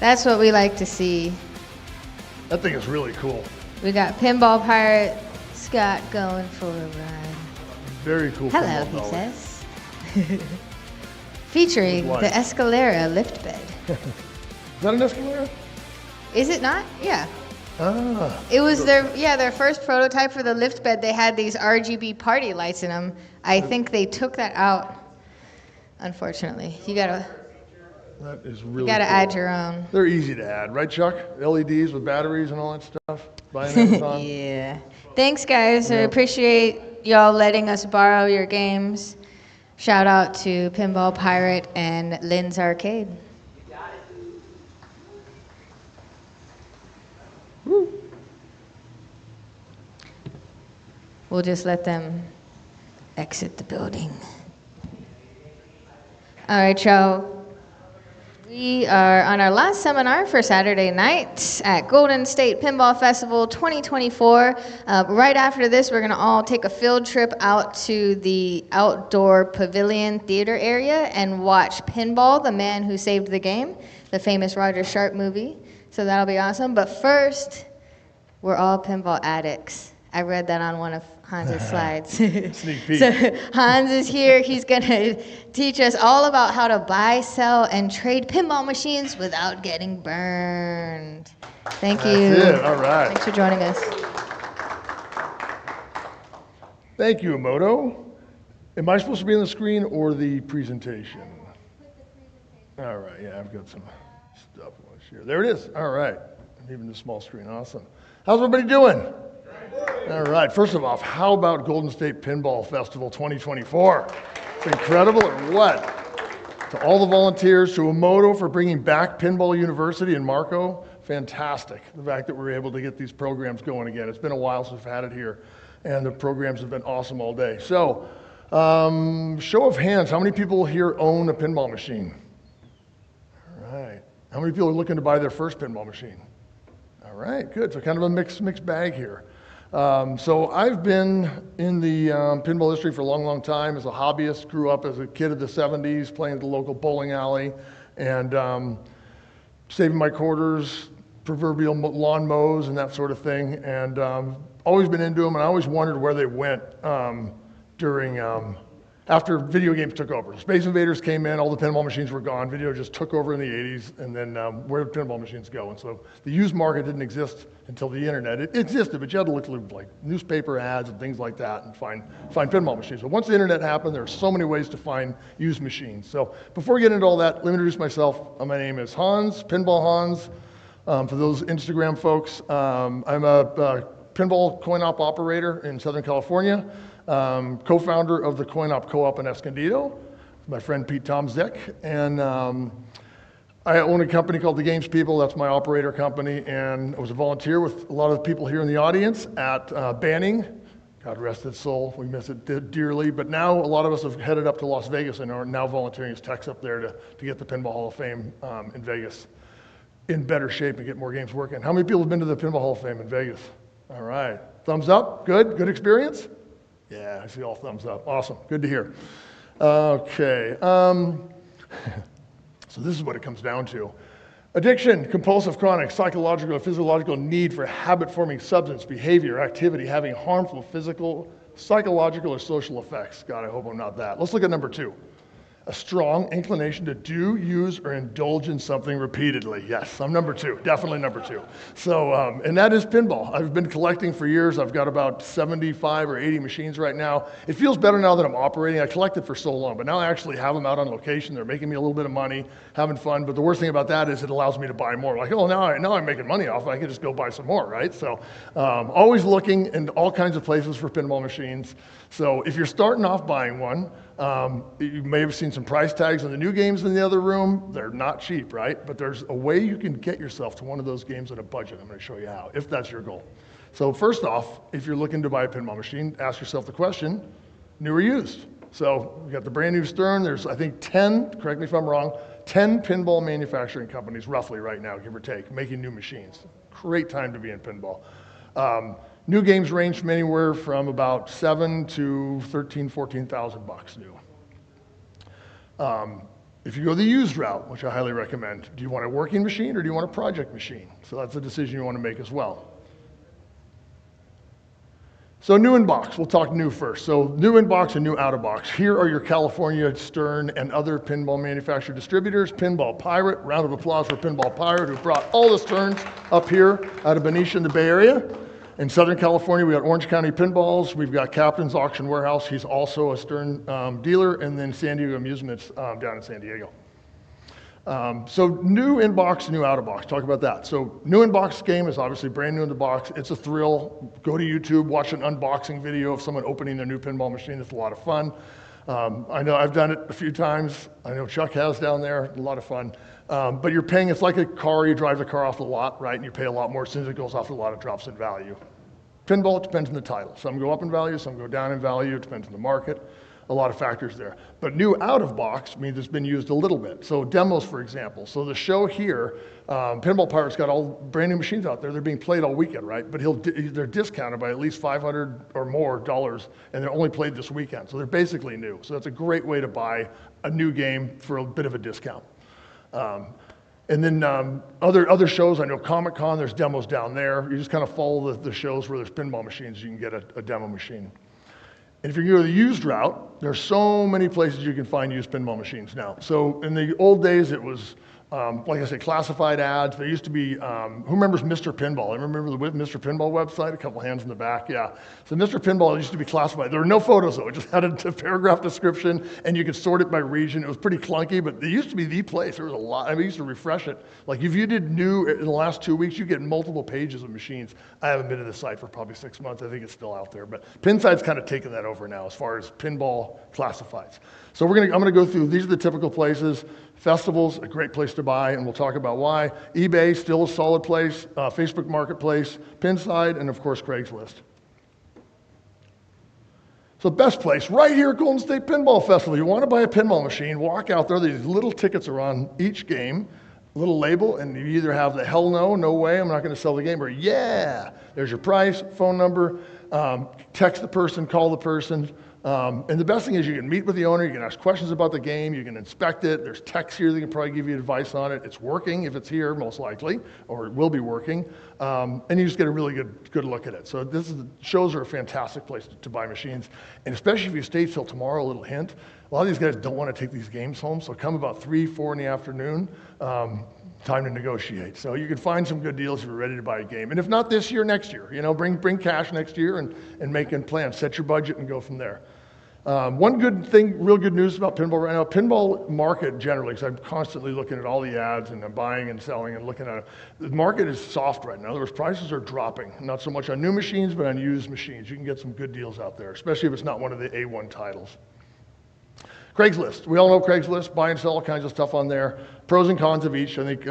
That's what we like to see. That thing is really cool. We got Pinball Pirate Scott going for a ride. Very cool. Hello, he says. Featuring the Escalera lift bed. Is that an Escalera? Is it not? Yeah. Ah. It was their first prototype for the lift bed. They had these RGB party lights in them. I think they took that out, unfortunately. That is really You gotta cool. add your own. They're easy to add, right, Chuck? LEDs with batteries and all that stuff. Buy on Amazon. Yeah. Thanks, guys. I appreciate y'all letting us borrow your games. Shout out to Pinball Pirate and Lynn's Arcade. Woo. We'll just let them exit the building. All right, y'all. We are on our last seminar for Saturday night at Golden State Pinball Festival 2024. Right after this, we're going to all take a field trip out to the outdoor pavilion theater area and watch Pinball, the Man Who Saved the Game, the famous Roger Sharp movie. So that'll be awesome. But first, we're all pinball addicts. I read that on one of Hans's slides. Sneak peek. So Hans is here. He's going to teach us all about how to buy, sell, and trade pinball machines without getting burned. Thank you. That's it. All right. Thanks for joining us. Thank you, Emoto. Am I supposed to be on the screen or the presentation? All right. Yeah, I've got some stuff I want to share. There it is. All right. Even the small screen. Awesome. How's everybody doing? All right, first of all, how about Golden State Pinball Festival 2024? It's incredible, or what? To all the volunteers, to Emoto for bringing back Pinball University in Marco, fantastic. The fact that we're able to get these programs going again. It's been a while since we've had it here, and the programs have been awesome all day. So, show of hands, how many people here own a pinball machine? All right. How many people are looking to buy their first pinball machine? All right, good. So kind of a mixed bag here. So I've been in the pinball industry for a long time as a hobbyist. Grew up as a kid of the 70s, playing at the local bowling alley, and saving my quarters, proverbial lawn mows and that sort of thing. And always been into them, and I always wondered where they went after video games took over. Space Invaders came in, all the pinball machines were gone. Video just took over in the 80s, and then where did pinball machines go? And so the used market didn't exist until the internet. It existed, but you had to look through like newspaper ads and things like that and find pinball machines. But once the internet happened, there are so many ways to find used machines. So before we get into all that, let me introduce myself. My name is Hans, Pinball Hans. For those Instagram folks, I'm a pinball coin-op operator in Southern California. Co-founder of the Coin-Op Co-op in Escondido, my friend Pete Tomczyk, and I own a company called The Games People. That's my operator company, and I was a volunteer with a lot of the people here in the audience at Banning. God rest its soul, we miss it dearly, but now a lot of us have headed up to Las Vegas and are now volunteering as techs up there to get the Pinball Hall of Fame in Vegas in better shape and get more games working. How many people have been to the Pinball Hall of Fame in Vegas? All right, thumbs up, good experience? Yeah, I see all thumbs up. Awesome. Good to hear. Okay. So this is what it comes down to. Addiction, compulsive, chronic, psychological, or physiological need for habit-forming substance, behavior, activity, having harmful physical, psychological, or social effects. God, I hope I'm not that. Let's look at number 2. A strong inclination to do, use, or indulge in something repeatedly. Yes, I'm number 2, definitely number 2. So, and that is pinball. I've been collecting for years. I've got about 75 or 80 machines right now. It feels better now that I'm operating. I collected for so long, but now I actually have them out on location. They're making me a little bit of money, having fun. But the worst thing about that is it allows me to buy more. Like, oh, now I'm making money off it. I can just go buy some more, right? So, always looking in all kinds of places for pinball machines. So if you're starting off buying one, you may have seen some price tags on the new games in the other room. They're not cheap, right? But there's a way you can get yourself to one of those games at a budget. I'm going to show you how, if that's your goal. So first off, if you're looking to buy a pinball machine, ask yourself the question, new or used? So we got the brand new Stern. There's, I think, 10, correct me if I'm wrong, 10 pinball manufacturing companies roughly right now, give or take, making new machines. Great time to be in pinball. New games range from anywhere from about $7,000 to $13,000, $14,000 new. If you go the used route, which I highly recommend, do you want a working machine or do you want a project machine? So that's a decision you want to make as well. So new in box, we'll talk new first. So new in box and new out of box. Here are your California, Stern, and other pinball manufacturer distributors. Pinball Pirate, round of applause for Pinball Pirate, who brought all the Sterns up here out of Benicia in the Bay Area. In Southern California, we got Orange County Pinballs. We've got Captain's Auction Warehouse. He's also a Stern dealer. And then San Diego Amusements down in San Diego. So new in box, new out of box. Talk about that. So new in box game is obviously brand new in the box. It's a thrill. Go to YouTube, watch an unboxing video of someone opening their new pinball machine. It's a lot of fun. I know I've done it a few times. I know Chuck has down there. A lot of fun. But you're paying, it's like a car. You drive the car off the lot, right? And you pay a lot more. As soon as it goes off the lot, it drops in value. Pinball, it depends on the title. Some go up in value, some go down in value. It depends on the market. A lot of factors there. But new out of box means it's been used a little bit. So demos, for example. So the show here, Pinball Pirate's got all brand new machines out there. They're being played all weekend, right? But they're discounted by at least $500 or more, and they're only played this weekend. So they're basically new. So that's a great way to buy a new game for a bit of a discount. And then other shows, I know Comic-Con, there's demos down there. You just kind of follow the shows where there's pinball machines, you can get a demo machine. And if you go the used route, there's so many places you can find used pinball machines now. So in the old days, it was, like I say, classified ads. There used to be, who remembers Mr. Pinball? I remember the Mr. Pinball website, a couple hands in the back, yeah. So Mr. Pinball used to be classified. There were no photos though, it just had a paragraph description and you could sort it by region. It was pretty clunky, but it used to be the place. There was a lot, I mean, we used to refresh it. Like if you did new in the last 2 weeks, you get multiple pages of machines. I haven't been to the site for probably 6 months. I think it's still out there, but Pinside's kind of taken that over now as far as pinball classifieds. So I'm gonna go through, these are the typical places. Festivals, a great place to buy, and we'll talk about why. eBay, still a solid place. Facebook Marketplace, Pinside, and of course Craigslist. So best place, right here at Golden State Pinball Festival. You want to buy a pinball machine, walk out there. These little tickets are on each game, little label, and you either have the hell no, no way, I'm not going to sell the game, or yeah, there's your price, phone number, text the person, call the person. And the best thing is you can meet with the owner, you can ask questions about the game, you can inspect it, there's techs here that can probably give you advice on it. It's working if it's here, most likely, or it will be working. And you just get a really good look at it. So shows are a fantastic place to buy machines. And especially if you stay till tomorrow, a little hint, a lot of these guys don't want to take these games home, so come about 3, 4 in the afternoon, time to negotiate. So you can find some good deals if you're ready to buy a game. And if not this year, next year. You know, bring cash next year and make a plan. Set your budget and go from there. One good thing, real good news about pinball right now, pinball market generally, because I'm constantly looking at all the ads and I'm buying and selling and looking at it. The market is soft right now. In other words, prices are dropping. Not so much on new machines, but on used machines. You can get some good deals out there, especially if it's not one of the A1 titles. Craigslist. We all know Craigslist, buy and sell all kinds of stuff on there. Pros and cons of each. I think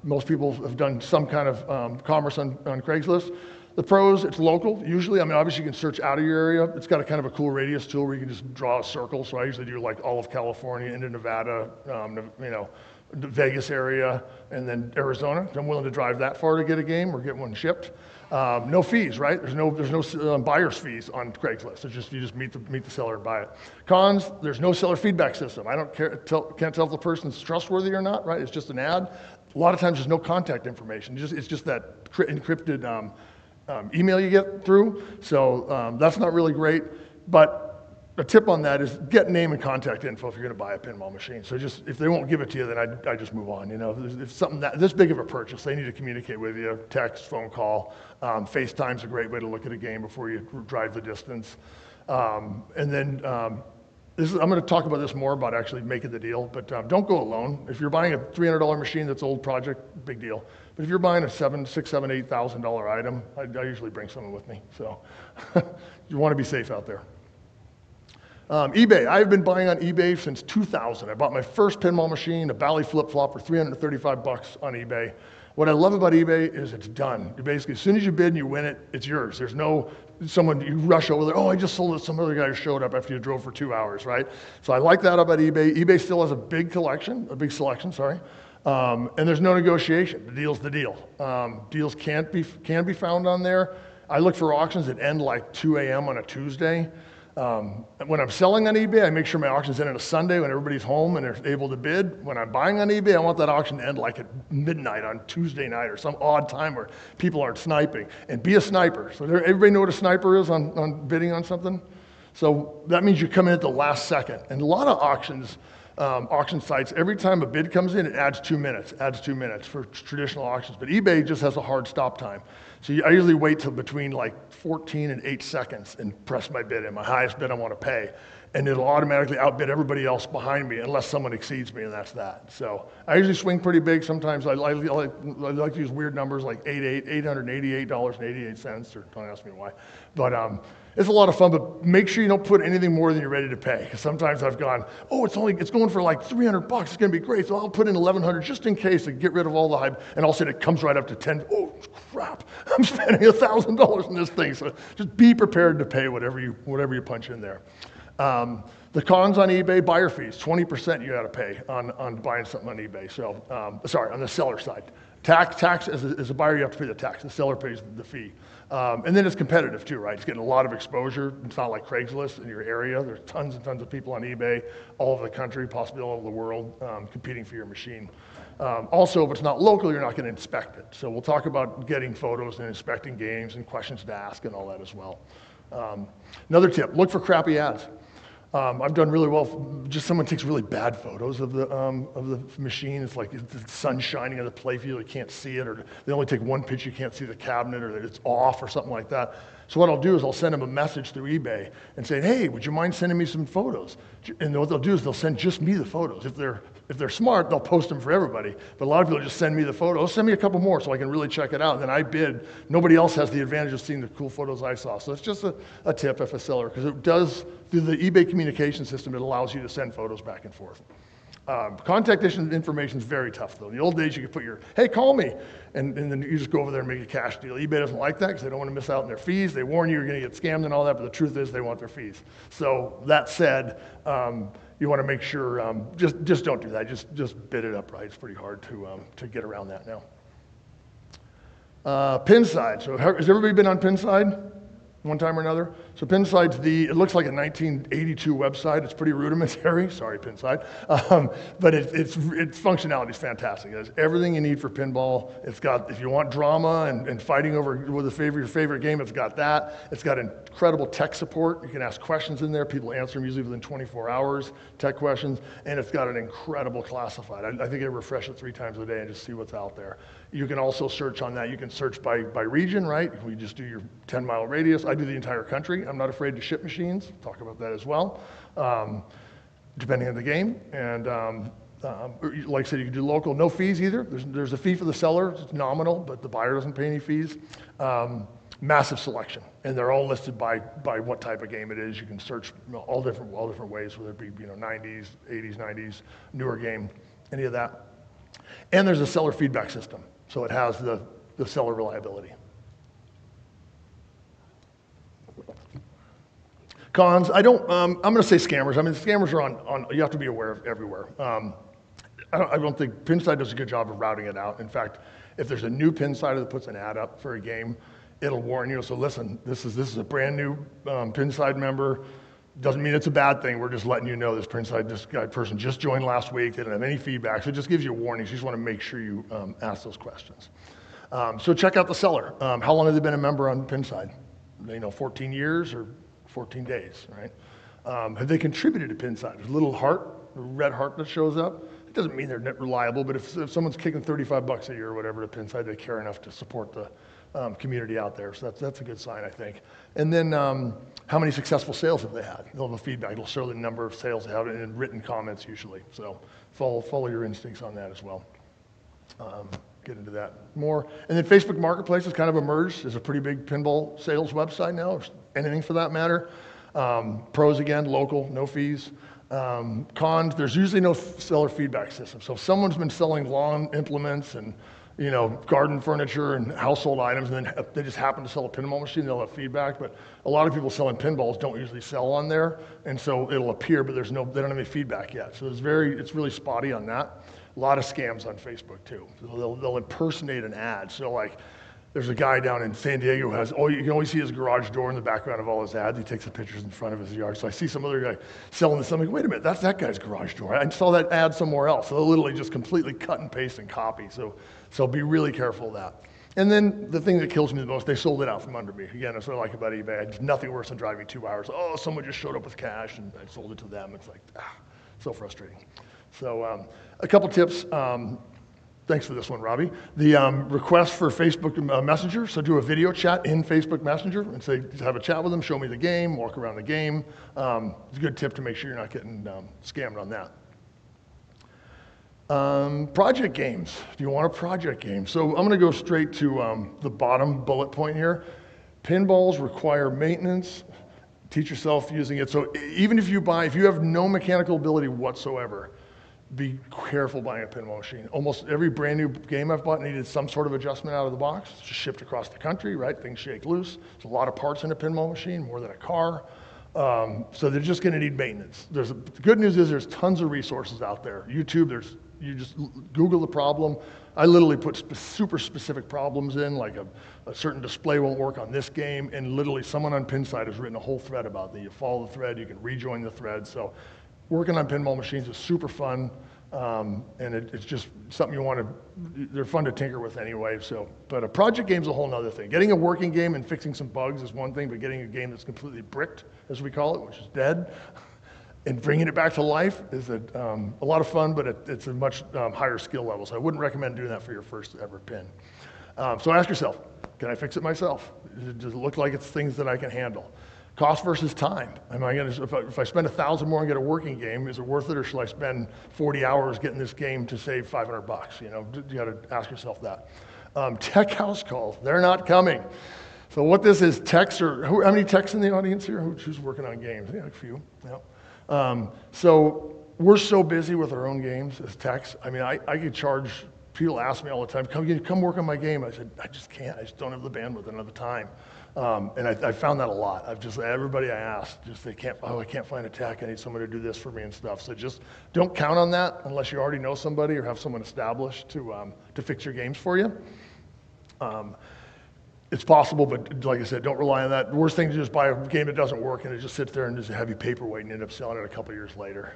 most people have done some kind of commerce on Craigslist. The pros, it's local, usually. I mean, obviously you can search out of your area. It's got a kind of a cool radius tool where you can just draw a circle. So I usually do like all of California into Nevada, you know, the Vegas area, and then Arizona. I'm willing to drive that far to get a game or get one shipped. No fees, right? There's no buyer's fees on Craigslist. It's just you just meet the seller and buy it. Cons, there's no seller feedback system. I can't tell if the person's trustworthy or not, right? It's just an ad. A lot of times there's no contact information. It's just that encrypted email you get through. So that's not really great. But a tip on that is get name and contact info if you're going to buy a pinball machine. So just if they won't give it to you, then I just move on. You know, if something this big of a purchase, they need to communicate with you. Text, phone call, FaceTime's a great way to look at a game before you drive the distance. And then I'm going to talk about this more about actually making the deal, but don't go alone. If you're buying a $300 machine that's old project, big deal. But if you're buying a $6,000, $7,000, $8,000 item, I usually bring someone with me. So you want to be safe out there. eBay. I've been buying on eBay since 2000. I bought my first pinball machine, a Bally flip-flop, for $335 on eBay. What I love about eBay is it's done. You basically, as soon as you bid and you win it, it's yours. There's no someone you rush over there. Oh, I just sold it. Some other guy who showed up after you drove for 2 hours, right? So I like that about eBay. eBay still has a big selection, sorry. And there's no negotiation. The deal's the deal. Deals can be found on there. I look for auctions that end like 2 a.m. on a Tuesday. When I'm selling on eBay, I make sure my auction's in on a Sunday when everybody's home and they're able to bid. When I'm buying on eBay, I want that auction to end like at midnight on Tuesday night or some odd time where people aren't sniping. And be a sniper. So everybody know what a sniper is on bidding on something? So that means you come in at the last second. And a lot of auctions, auction sites, every time a bid comes in, it adds 2 minutes, for traditional auctions. But eBay just has a hard stop time. So I usually wait till between like 14 and 8 seconds and press my bid in, my highest bid I want to pay. And it'll automatically outbid everybody else behind me unless someone exceeds me, and that's that. So I usually swing pretty big. Sometimes I like to use weird numbers like $888.88, or don't ask me why. But it's a lot of fun, but make sure you don't put anything more than you're ready to pay. Because sometimes I've gone, oh, it's going for like $300. It's going to be great. So I'll put in $1,100 just in case to get rid of all the hype. And all of a sudden it comes right up to 10. Oh, crap. I'm spending $1,000 on this thing. So just be prepared to pay whatever you punch in there. The cons on eBay, buyer fees, 20% you got to pay on buying something on eBay. So, sorry, on the seller side. Tax as a buyer, you have to pay the tax. The seller pays the fee. And then it's competitive too, right? It's getting a lot of exposure. It's not like Craigslist in your area. There's tons and tons of people on eBay, all over the country, possibly all over the world, competing for your machine. Also, if it's not local, you're not going to inspect it. So we'll talk about getting photos and inspecting games and questions to ask and all that as well. Another tip, look for crappy ads. I've done really well. Just someone takes really bad photos of the machine. It's like the sun's shining on the play field, you can't see it, or they only take one picture, you can't see the cabinet, or that it's off or something like that. So what I'll do is I'll send them a message through eBay and say, hey, would you mind sending me some photos? And what they'll do is they'll send just me the photos. If they're smart, they'll post them for everybody. But a lot of people just send me the photos. Send me a couple more so I can really check it out. And then I bid. Nobody else has the advantage of seeing the cool photos I saw. So it's just a tip if a seller, because it does, through the eBay communication system, it allows you to send photos back and forth. Contact information is very tough though. In the old days, you could put hey, call me, and then you just go over there and make a cash deal. eBay doesn't like that because they don't want to miss out on their fees. They warn you you're going to get scammed and all that, but the truth is they want their fees. So that said, you want to make sure, just don't do that. Just bid it up right. It's pretty hard to get around that now. Pinside. So has everybody been on Pinside? One time or another. So Pinside's it looks like a 1982 website. It's pretty rudimentary. Sorry, Pinside. But its functionality is fantastic. It has everything you need for pinball. It's got, if you want drama and fighting over with your favorite game, it's got that. It's got incredible tech support. You can ask questions in there. People answer them usually within 24 hours, tech questions. And it's got an incredible classified. I think I refresh it 3 times a day and just see what's out there. You can also search on that. You can search by region, right? We just do your 10-mile radius. I do the entire country. I'm not afraid to ship machines. Talk about that as well, depending on the game. And like I said, you can do local, no fees either. There's a fee for the seller. It's nominal, but the buyer doesn't pay any fees. Massive selection, and they're all listed by what type of game it is. You can search all different ways, whether it be 90s, 80s, 90s, newer game, any of that. And there's a seller feedback system. So it has the seller reliability. Cons, I'm going to say scammers. I mean, scammers are on you have to be aware of everywhere. I don't think Pinside does a good job of routing it out. In fact, if there's a new Pinsider that puts an ad up for a game, it'll warn you. So listen, this is a brand new Pinside member. Doesn't mean it's a bad thing. We're just letting you know this person just joined last week. They didn't have any feedback. So it just gives you a warning. So you just want to make sure you ask those questions. So check out the seller. How long have they been a member on Pinside? 14 years or 14 days, right? Have they contributed to Pinside? There's a little heart, a red heart that shows up. It doesn't mean they're net reliable, but if someone's kicking $35 a year or whatever to Pinside, they care enough to support the community out there. So that's a good sign, I think. And then how many successful sales have they had? They'll have a feedback. It'll show the number of sales they have in written comments usually. So follow your instincts on that as well. Get into that more. And then Facebook Marketplace has kind of emerged as a pretty big pinball sales website now, anything for that matter. Pros again, local, no fees. Cons, there's usually no seller feedback system. So if someone's been selling lawn implements and garden furniture and household items, and then they just happen to sell a pinball machine, they'll have feedback. But a lot of people selling pinballs don't usually sell on there, and so it'll appear, but they don't have any feedback yet. So it's really spotty on that. A lot of scams on Facebook too. So they'll impersonate an ad. So like, There's a guy down in San Diego who has, you can always see his garage door in the background of all his ads. He takes the pictures in front of his yard. So I see some other guy selling this. I'm like, wait a minute, that's that guy's garage door. I saw that ad somewhere else. So they'll literally just completely cut and paste and copy. So be really careful of that. And then the thing that kills me the most, they sold it out from under me. Again, that's what I like about eBay. There's nothing worse than driving 2 hours. Oh, someone just showed up with cash and I sold it to them. It's like, so frustrating. So a couple tips. Thanks for this one, Robbie. The request for Facebook Messenger. So do a video chat in Facebook Messenger and say, have a chat with them, show me the game, walk around the game. It's a good tip to make sure you're not getting scammed on that. Project games. Do you want a project game? So I'm going to go straight to the bottom bullet point here. Pinballs require maintenance. Teach yourself using it. So even if you have no mechanical ability whatsoever, be careful buying a pinball machine. Almost every brand new game I've bought needed some sort of adjustment out of the box. It's just shipped across the country, right? Things shake loose. There's a lot of parts in a pinball machine, more than a car. So they're just going to need maintenance. The good news is there's tons of resources out there. YouTube, you just Google the problem. I literally put super specific problems in, like a certain display won't work on this game, and literally someone on Pinside has written a whole thread about that. You follow the thread, you can rejoin the thread. So working on pinball machines is super fun, and it's just something you want to, they're fun to tinker with anyway. But a project game's a whole nother thing. Getting a working game and fixing some bugs is one thing, but getting a game that's completely bricked, as we call it, which is dead, and bringing it back to life is a lot of fun, but it's a much higher skill level. So I wouldn't recommend doing that for your first ever pin. So ask yourself, can I fix it myself? Does it look like it's things that I can handle? Cost versus time. Am I going to, if I spend $1,000 more and get a working game, is it worth it, or should I spend 40 hours getting this game to save $500? You know, you got to ask yourself that. Tech house calls, they're not coming. So what this is, techs are, how many techs in the audience here? Who's working on games? Yeah, a few. Yeah. So we're so busy with our own games as techs. I mean, I could charge. People ask me all the time, come work on my game. I said, I just can't. I just don't have the bandwidth another time. And I found that a lot. Everybody I asked, I can't find a tech. I need someone to do this for me and stuff. So just don't count on that unless you already know somebody or have someone established to fix your games for you. It's possible, but like I said, don't rely on that. The worst thing is just buy a game that doesn't work and it just sits there and is a heavy paperweight and end up selling it a couple years later.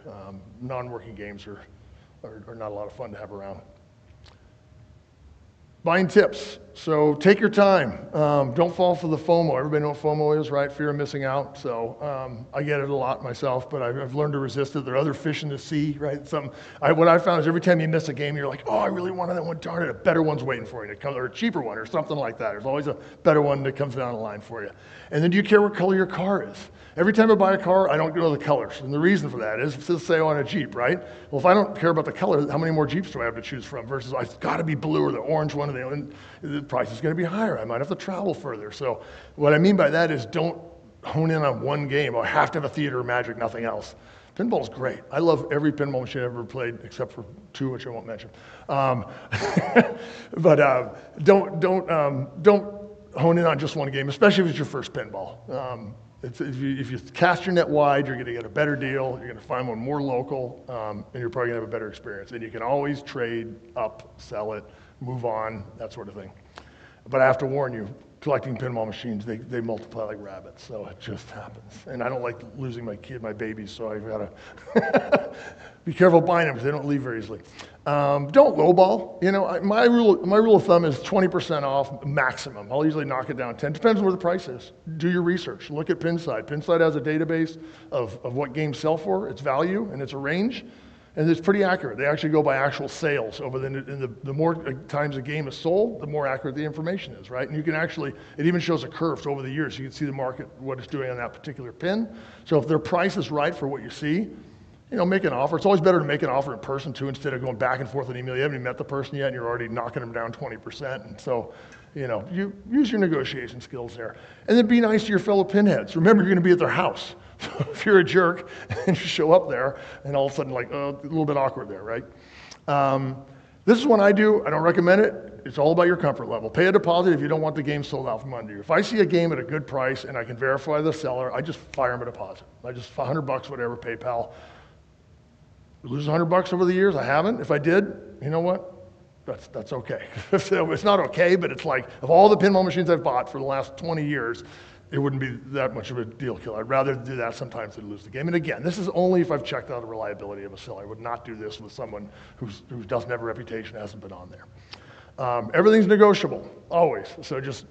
Non-working games are not a lot of fun to have around. Buying tips. So take your time. Don't fall for the FOMO. Everybody know what FOMO is, right? Fear of missing out. So I get it a lot myself, but I've learned to resist it. There are other fish in the sea, right? What I found is every time you miss a game, you're like, oh, I really wanted that one. Darn it, a better one's waiting for you to come, or a cheaper one, or something like that. There's always a better one that comes down the line for you. And then do you care what color your car is? Every time I buy a car, I don't know the colors. And the reason for that is, let's say on a Jeep, right? Well, if I don't care about the color, how many more Jeeps do I have to choose from? Versus, it's got to be blue or the orange one, and the price is going to be higher. I might have to travel further. So what I mean by that is don't hone in on one game. I have to have a theater of magic, nothing else. Pinball's great. I love every pinball machine I've ever played, except for two, which I won't mention. But don't hone in on just one game, especially if it's your first pinball. If you cast your net wide, you're going to get a better deal. You're going to find one more local, and you're probably going to have a better experience. And you can always trade up, sell it, move on, that sort of thing. But I have to warn you, collecting pinball machines, they multiply like rabbits, so it just happens. And I don't like losing my babies, so I've got to be careful buying them because they don't leave very easily. Don't lowball. You know, my rule of thumb is 20% off maximum. I'll usually knock it down 10. Depends on where the price is. Do your research. Look at Pinside. Pinside has a database of what games sell for, its value, and it's a range. And it's pretty accurate. They actually go by actual sales. The more times a game is sold, the more accurate the information is, right? And you can actually, it even shows a curve. So over the years, you can see the market, what it's doing on that particular pin. So if their price is right for what you see, you know, make an offer. It's always better to make an offer in person too, instead of going back and forth on email. You haven't even met the person yet, and you're already knocking them down 20%. And so, you know, you use your negotiation skills there. And then be nice to your fellow pinheads. Remember, you're going to be at their house. So if you're a jerk and you show up there, and all of a sudden, like, a little bit awkward there, right? This is one I do. I don't recommend it. It's all about your comfort level. Pay a deposit if you don't want the game sold out from under you. If I see a game at a good price and I can verify the seller, I just fire them a deposit. I just $100, whatever, PayPal. Lose $100 over the years? I haven't. If I did, you know what? that's okay. So it's not okay, but it's like, of all the pinball machines I've bought for the last 20 years, it wouldn't be that much of a deal killer. I'd rather do that sometimes than lose the game. And again, this is only if I've checked out the reliability of a seller. I would not do this with someone who doesn't have a reputation, hasn't been on there. Everything's negotiable, always. So just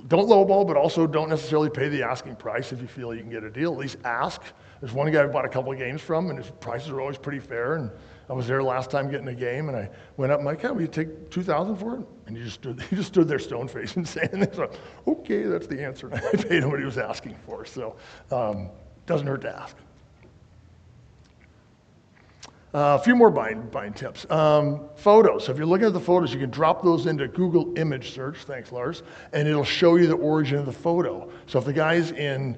don't lowball, but also don't necessarily pay the asking price if you feel you can get a deal. At least ask. There's one guy I bought a couple of games from, and his prices are always pretty fair. And I was there last time getting a game, and I went up and I'm like, "Yeah, will you take $2,000 for it?" And he just stood there stone-faced and saying, like, "Okay, that's the answer." And I paid him what he was asking for. So doesn't hurt to ask. A few more buying tips. Photos. So if you're looking at the photos, you can drop those into Google image search, thanks Lars, and it'll show you the origin of the photo. So if the guy's in,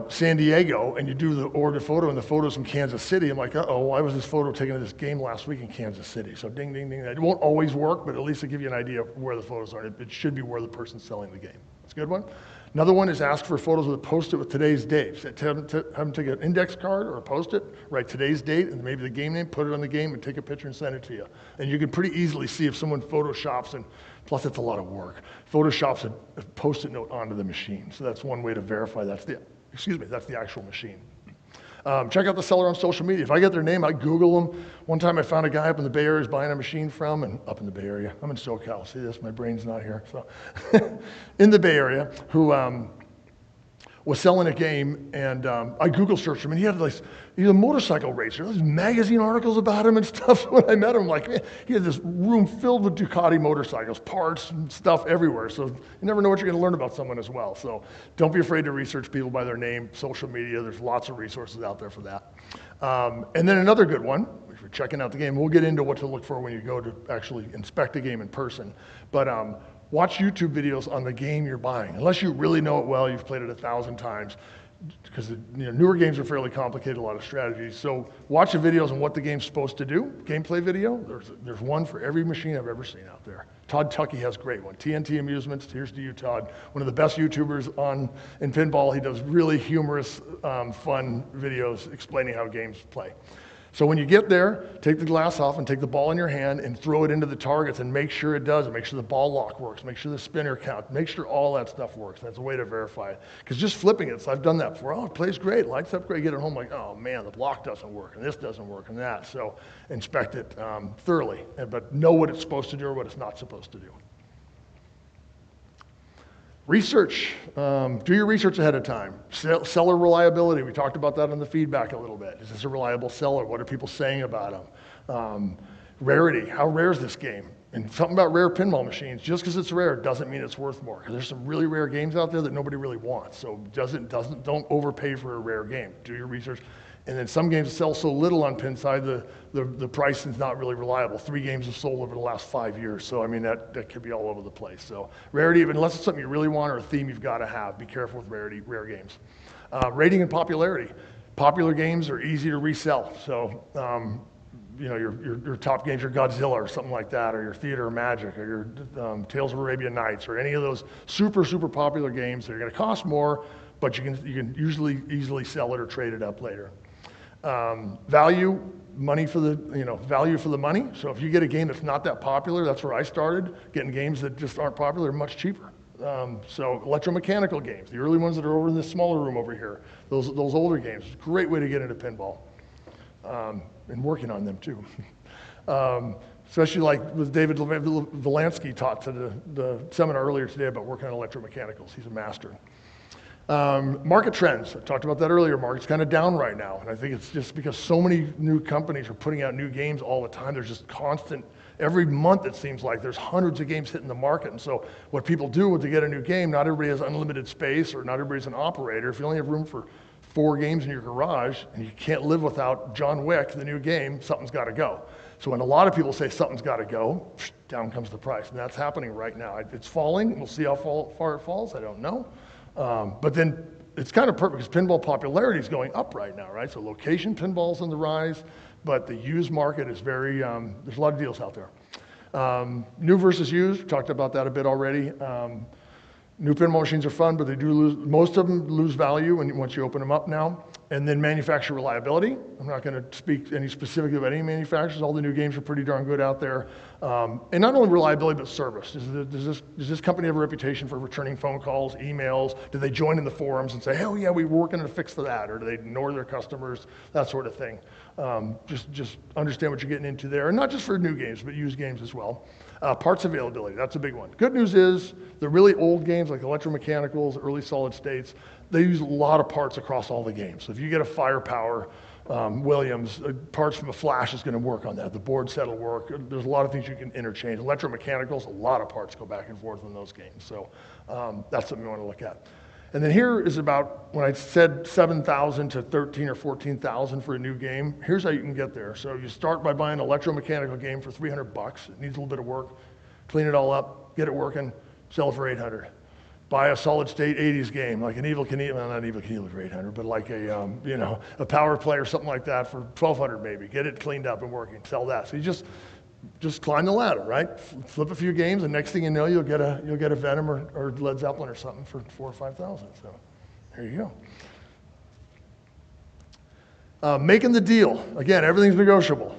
San Diego and you do the order photo and the photo's from Kansas City, I'm like, uh-oh, why was this photo taken of this game last week in Kansas City? So ding, ding, ding. It won't always work, but at least it'll give you an idea of where the photos are. It should be where the person's selling the game. That's a good one. Another one is ask for photos with a Post-it with today's date. Have them take an index card or a Post-it, write today's date and maybe the game name, put it on the game and take a picture and send it to you. And you can pretty easily see if someone photoshops, and plus it's a lot of work, photoshops a Post-it note onto the machine. So that's one way to verify that's the actual machine. Check out the seller on social media. If I get their name, I Google them. One time I found a guy up in the Bay Area buying a machine from, and up in the Bay Area, I'm in SoCal, see this, my brain's not here. So in the Bay Area, who was selling a game, and I Google searched him, and he had he's a motorcycle racer. There's magazine articles about him and stuff. So when I met him, I'm like, man, he had this room filled with Ducati motorcycles, parts and stuff everywhere. So you never know what you're going to learn about someone as well. So don't be afraid to research people by their name, social media. There's lots of resources out there for that. And then another good one, if you're checking out the game, we'll get into what to look for when you go to actually inspect a game in person. But watch YouTube videos on the game you're buying. Unless you really know it well, you've played it 1,000 times, because newer games are fairly complicated, a lot of strategies. So watch the videos on what the game's supposed to do. Gameplay video, there's one for every machine I've ever seen out there. Todd Tuckey has a great one. TNT Amusements, here's to you, Todd. One of the best YouTubers in pinball. He does really humorous, fun videos explaining how games play. So when you get there, take the glass off and take the ball in your hand and throw it into the targets and make sure it does, and make sure the ball lock works, make sure the spinner count, make sure all that stuff works. That's a way to verify it. Because just flipping it, so I've done that before. Oh, it plays great, lights up great, get it home like, oh man, the block doesn't work, and this doesn't work, and that. So inspect it thoroughly, but know what it's supposed to do or what it's not supposed to do. Research, do your research ahead of time. Seller reliability, we talked about that in the feedback a little bit. Is this a reliable seller? What are people saying about them? Rarity, how rare is this game? And something about rare pinball machines, just because it's rare doesn't mean it's worth more. Because there's some really rare games out there that nobody really wants. So don't overpay for a rare game. Do your research. And then some games sell so little on Pinside, the price is not really reliable. 3 games have sold over the last 5 years. So, I mean, that could be all over the place. So rarity, unless it's something you really want or a theme you've got to have, be careful with rare games. Rating and popularity. Popular games are easy to resell. So, your top games, your Godzilla or something like that, or your Theater of Magic, or your Tales of Arabian Nights, or any of those super, super popular games that are going to cost more, but you can usually easily sell it or trade it up later. Value for the money. So if you get a game that's not that popular, that's where I started. Getting games that just aren't popular are much cheaper. So electromechanical games, the early ones that are over in this smaller room over here, those older games, great way to get into pinball. And working on them too. Especially like with David Volansky taught to the seminar earlier today about working on electromechanicals. He's a master. Market trends, I talked about that earlier. Market's kind of down right now, and I think it's just because so many new companies are putting out new games all the time. There's just constant, every month it seems like there's hundreds of games hitting the market. And so what people do to get a new game, not everybody has unlimited space, or not everybody's an operator. If you only have room for 4 games in your garage and you can't live without John Wick, the new game, something's got to go. So when a lot of people say something's got to go, down comes the price, and that's happening right now. It's falling. We'll see how far it falls. I don't know. But then it's kind of perfect because pinball popularity is going up right now, right? So location pinball's on the rise, but the used market is very, there's a lot of deals out there. New versus used, we talked about that a bit already. New pinball machines are fun, but they do lose, most of them lose value once you open them up now. And then manufacturer reliability. I'm not going to speak any specifically about any manufacturers. All the new games are pretty darn good out there. And not only reliability, but service. Does this company have a reputation for returning phone calls, emails? Do they join in the forums and say, oh yeah, we were working to fix for that? Or do they ignore their customers? That sort of thing. Just understand what you're getting into there. And not just for new games, but used games as well. Parts availability, that's a big one. Good news is the really old games like electromechanicals, early solid states, they use a lot of parts across all the games. So if you get a Firepower Williams, parts from a Flash is going to work on that. The board set will work. There's a lot of things you can interchange. Electromechanicals, a lot of parts go back and forth in those games. So that's something you want to look at. And then here is about, when I said 7,000 to 13 or 14,000 for a new game, here's how you can get there. So you start by buying an electromechanical game for $300. It needs a little bit of work. Clean it all up, get it working, sell it for 800. Buy a solid state 80s game, like an Evil Knievel, well, not Evil Knievel for 800, but like a, a Power Play or something like that for 1,200 maybe. Get it cleaned up and working, sell that. So you just climb the ladder, right? Flip a few games, and next thing you know, you'll get a Venom or Led Zeppelin or something for 4,000 or 5,000. So there you go. Making the deal. Again, everything's negotiable.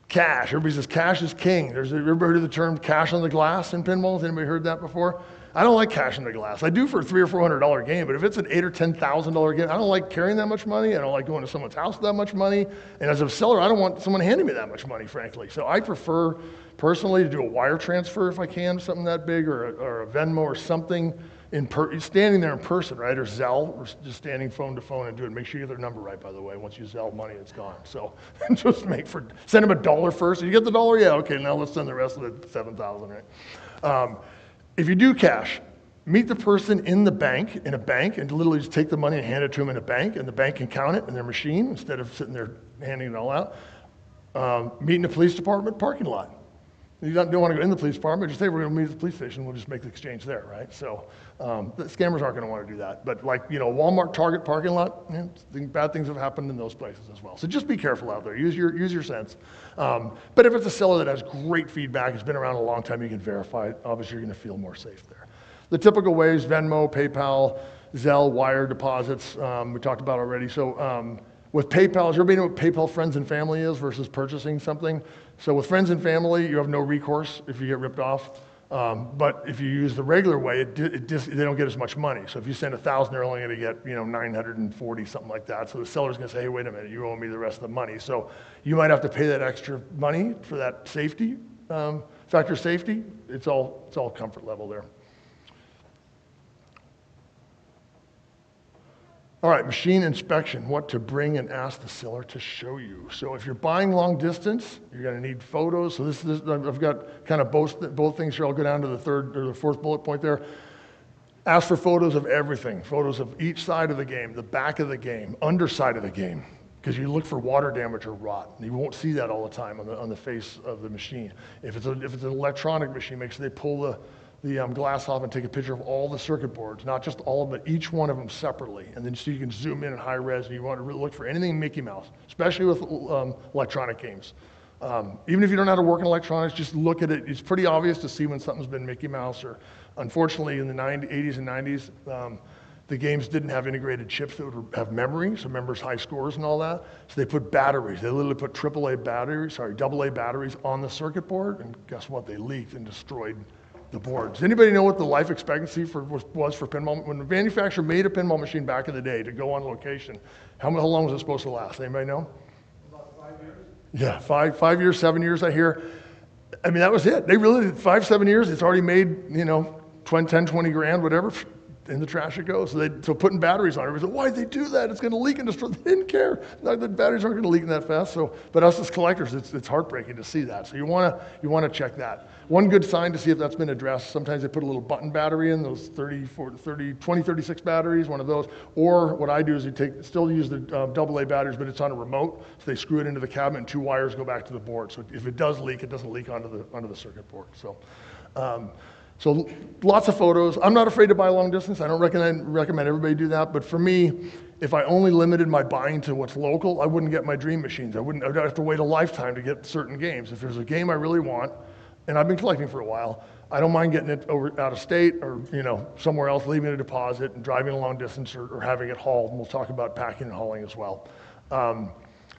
Cash. Everybody says cash is king. Everybody heard of the term cash on the glass in pinballs? Anybody heard that before? I don't like cash on the glass. I do for a $300 or $400 game, but if it's an $8,000 or $10,000 game, I don't like carrying that much money. I don't like going to someone's house with that much money. And as a seller, I don't want someone handing me that much money, frankly. So I prefer personally to do a wire transfer if I can, something that big, or a Venmo or something, standing there in person, right? Or Zelle, or just standing phone to phone and do it. Make sure you get their number right, by the way. Once you Zelle money, it's gone. So just send them $1 first. You get the $1? Yeah, okay, now let's send the rest of the 7,000, right? If you do cash, meet the person in a bank, and literally just take the money and hand it to them in a bank, and the bank can count it in their machine instead of sitting there handing it all out. Meet in the police department parking lot. You don't want to go in the police department, just say we're going to meet at the police station, we'll just make the exchange there, right? So the scammers aren't going to want to do that. But like, Walmart, Target parking lot, bad things have happened in those places as well. So just be careful out there, use your sense. But if it's a seller that has great feedback, has been around a long time, you can verify it, obviously you're going to feel more safe there. The typical ways, Venmo, PayPal, Zelle, wire deposits, we talked about already. So with PayPal, does everybody know what PayPal Friends and Family is versus purchasing something? So with friends and family, you have no recourse if you get ripped off. But if you use the regular way, they don't get as much money. So if you send 1,000, they're only going to get 940, something like that. So the seller's going to say, hey, wait a minute, you owe me the rest of the money. So you might have to pay that extra money for that safety, factor safety. It's all comfort level there. All right, machine inspection, what to bring and ask the seller to show you. So if you're buying long distance, you're going to need photos. So this I've got kind of both things here. I'll go down to the third or the fourth bullet point there. Ask for photos of everything, photos of each side of the game, the back of the game, underside of the game, because you look for water damage or rot. And you won't see that all the time on the face of the machine. If it's an electronic machine, make sure they pull the glass off and take a picture of all the circuit boards, not just all of it, each one of them separately. And then so you can zoom in high res, and you want to really look for anything Mickey Mouse, especially with electronic games. Even if you don't know how to work in electronics, just look at it. It's pretty obvious to see when something's been Mickey Mouse. Or unfortunately, in the 80s and 90s, the games didn't have integrated chips that would have memory, so members high scores and all that. So they put batteries. They literally put AA batteries on the circuit board, and guess what? They leaked and destroyed the board. Does anybody know what the life expectancy was for pinball? When the manufacturer made a pinball machine back in the day to go on location, how long was it supposed to last? Anybody know? About 5 years. Yeah, 5 years, 7 years, I hear. I mean, that was it. They really did 5, 7 years. It's already made, 10, 20 grand, whatever. In the trash it goes. So putting batteries on it, everybody said, why'd they do that? It's going to leak and destroy. They didn't care. The batteries aren't going to leak that fast. But us as collectors, it's heartbreaking to see that. So you want to check that. One good sign to see if that's been addressed, sometimes they put a little button battery in, those 2036 batteries, one of those. Or what I do is still use the AA batteries, but it's on a remote. So they screw it into the cabinet and 2 wires go back to the board. So if it does leak, it doesn't leak onto the circuit board. So lots of photos. I'm not afraid to buy long distance. I don't recommend everybody do that. But for me, if I only limited my buying to what's local, I wouldn't get my dream machines. I'd have to wait a lifetime to get certain games. If there's a game I really want, and I've been collecting for a while, I don't mind getting it out of state or somewhere else, leaving a deposit and driving a long distance or having it hauled. And we'll talk about packing and hauling as well.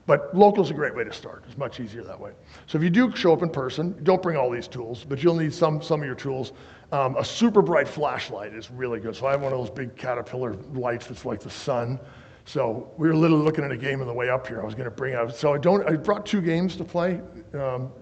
But local is a great way to start. It's much easier that way. So if you do show up in person, don't bring all these tools, but you'll need some of your tools. A super bright flashlight is really good. So I have one of those big Caterpillar lights that's like the sun. So we were literally looking at a game on the way up here. I was going to bring out. So I brought 2 games to play to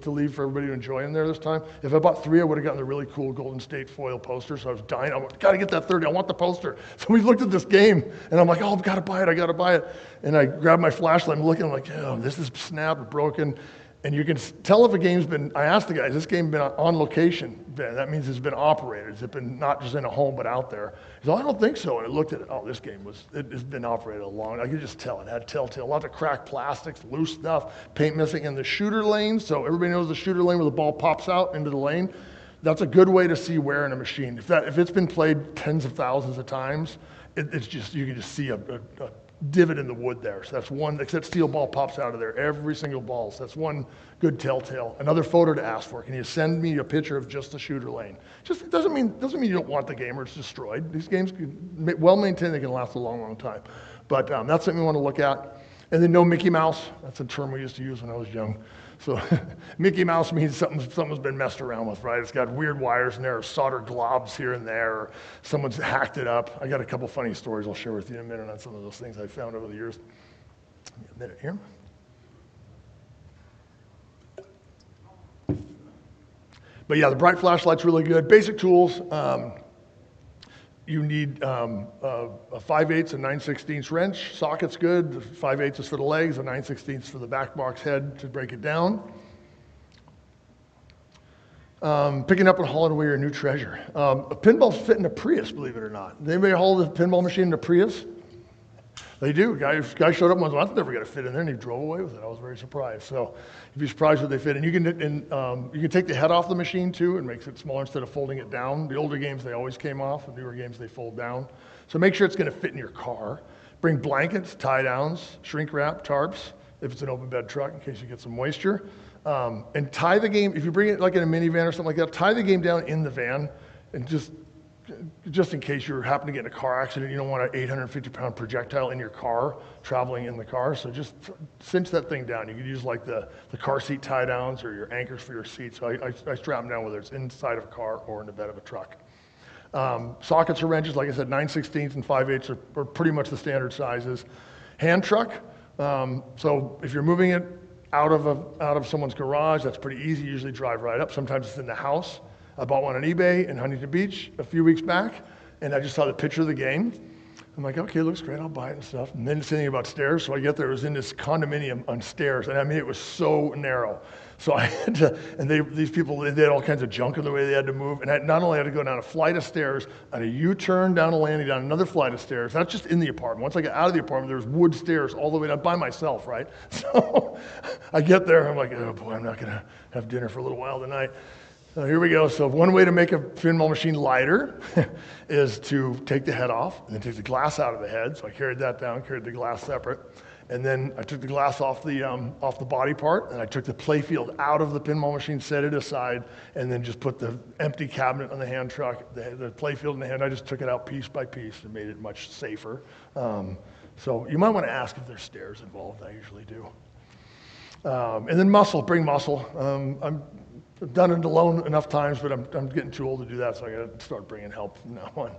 leave for everybody to enjoy in there this time. If I bought 3, I would have gotten the really cool Golden State foil poster. So I was dying. I got to get that 30. I want the poster. So we looked at this game, and I'm like, oh, I've got to buy it. I got to buy it. And I grabbed my flashlight. I'm looking. I'm like, oh, this is snapped or broken. And you can tell if a game's been, I asked the guys, this game been on location? That means it's been operated. It's been not just in a home, but out there. He said, I don't think so. And I looked at it, oh, this game it's been operated a long, I could just tell it had telltale, lots of cracked plastics, loose stuff, paint missing in the shooter lane. So everybody knows the shooter lane where the ball pops out into the lane. That's a good way to see wear in a machine. If it's been played tens of thousands of times, it's just, you can just see a divot in the wood there. So that's one, that steel ball pops out of there, every single ball. So that's one good telltale. Another photo to ask for. Can you send me a picture of just the shooter lane? Just doesn't mean you don't want the game or it's destroyed. These games, well maintained, they can last a long, long time. But that's something we want to look at. And then no Mickey Mouse. That's a term we used to use when I was young. So Mickey Mouse means something's been messed around with, right? It's got weird wires in there, or solder globs here and there, or someone's hacked it up. I got a couple funny stories I'll share with you in a minute on some of those things I found over the years. Give me a minute here. But yeah, the bright flashlight's really good. Basic tools. You need a 5/8 and 9/16 wrench. Socket's good. The 5/8 is for the legs, a 9/16 for the back box head to break it down. Picking up and hauling away your new treasure. A pinball's fit in a Prius, believe it or not. Does anybody haul the pinball machine in a Prius? They do. Guy showed up and was like, that's never going to fit in there, and he drove away with it. I was very surprised. So you'd be surprised what they fit. And you can take the head off the machine too, and makes it smaller instead of folding it down. The older games, they always came off. The newer games, they fold down. So make sure it's going to fit in your car. Bring blankets, tie downs, shrink wrap, tarps, if it's an open bed truck, in case you get some moisture. And tie the game, if you bring it like in a minivan or something like that, tie the game down in the van, and just in case you happen to get in a car accident, you don't want an 850-pound projectile in your car, traveling in the car. So just cinch that thing down. You could use like the car seat tie downs or your anchors for your seat. So I strap them down whether it's inside of a car or in the bed of a truck. Sockets or wrenches, like I said, 9/16 and 5/8 are pretty much the standard sizes. Hand truck. So if you're moving it out of someone's garage, that's pretty easy. You usually drive right up. Sometimes it's in the house. I bought one on eBay in Huntington Beach a few weeks back, and I just saw the picture of the game. I'm like, okay, looks great, I'll buy it and stuff. And then it's thinking about stairs, so I get there, it was in this condominium on stairs, and I mean, it was so narrow. So I had to, and these people, they had all kinds of junk in the way they had to move, and I not only had to go down a flight of stairs, on a U-turn, down a landing, down another flight of stairs, not just in the apartment. Once I got out of the apartment, there was wood stairs all the way down by myself, right? So I get there, I'm like, oh boy, I'm not gonna have dinner for a little while tonight. So here we go. So one way to make a pinball machine lighter is to take the head off and then take the glass out of the head. So I carried that down, carried the glass separate. And then I took the glass off the body part, and I took the playfield out of the pinball machine, set it aside, and then just put the empty cabinet on the hand truck, the playfield in the hand. I just took it out piece by piece and made it much safer. So you might want to ask if there's stairs involved. I usually do. And then bring muscle. I've done it alone enough times, but I'm getting too old to do that, so I got to start bringing help from now on.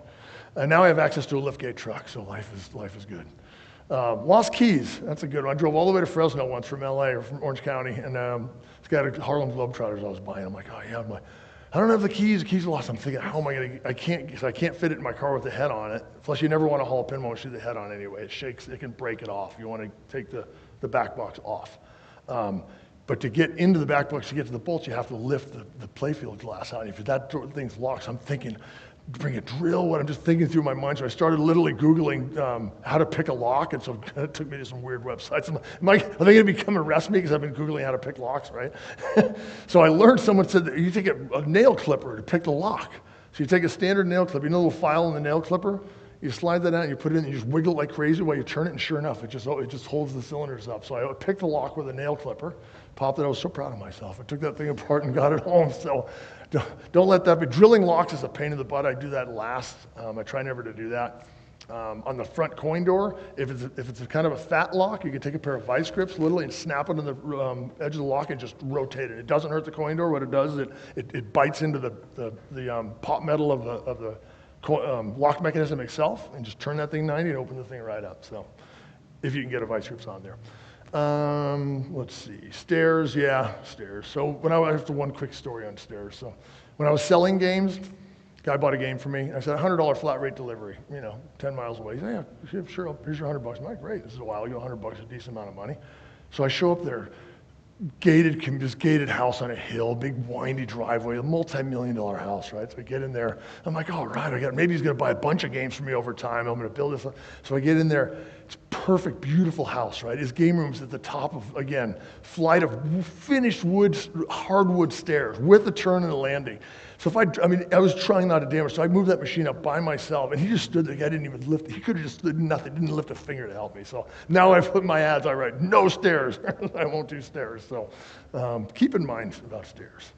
And now I have access to a liftgate truck, so life is good. Lost keys, that's a good one. I drove all the way to Fresno once from LA or from Orange County, and this guy at Harlem Globetrotters I was buying. I'm like, oh yeah, I don't have the keys are lost. I'm thinking, how am I going to, I can't fit it in my car with the head on it. Plus you never want to haul a pinball machine with the head on anyway. It shakes, it can break it off. You want to take the back box off. But to get into the back box, to get to the bolts, you have to lift the playfield glass out. If that thing's locked, so I'm thinking, bring a drill. What I'm just thinking through my mind. So I started literally Googling how to pick a lock, and so it took me to some weird websites. Are they going to come arrest me because I've been Googling how to pick locks, right? So I learned, someone said that you take a nail clipper to pick the lock. So you take a standard nail clipper, you know the little file in the nail clipper? You slide that out, and you put it in, and you just wiggle it like crazy while you turn it, and sure enough, it just holds the cylinders up. So I picked the lock with a nail clipper, popped it. I was so proud of myself. I took that thing apart and got it home. So don't let that be. Drilling locks is a pain in the butt. I do that last. I try never to do that. On the front coin door, if it's a kind of a fat lock, you can take a pair of vice grips literally and snap it on the edge of the lock and just rotate it. It doesn't hurt the coin door. What it does is it bites into the pot metal of the lock mechanism itself and just turn that thing 90 and open the thing right up. So if you can get a vice grips on there. Let's see, stairs, yeah, stairs. So I have one quick story on stairs. So when I was selling games, guy bought a game for me. I said, $100 flat rate delivery, 10 miles away. He said, yeah, sure, here's your $100. I'm like, great, this is a while ago, $100 is a decent amount of money. So I show up there, this gated house on a hill, big windy driveway, a multi-million-dollar house, right? So I get in there, I'm like, all right, maybe he's gonna buy a bunch of games for me over time, I'm gonna build this. So I get in there, it's perfect, beautiful house, right? His game room's at the top of, again, flight of finished wood, hardwood stairs with a turn and a landing. So I was trying not to damage, so I moved that machine up by myself, and he just stood there. I didn't even lift. He could have just did nothing, didn't lift a finger to help me. So now I put my ads, I write, no stairs. I won't do stairs. So keep in mind about stairs.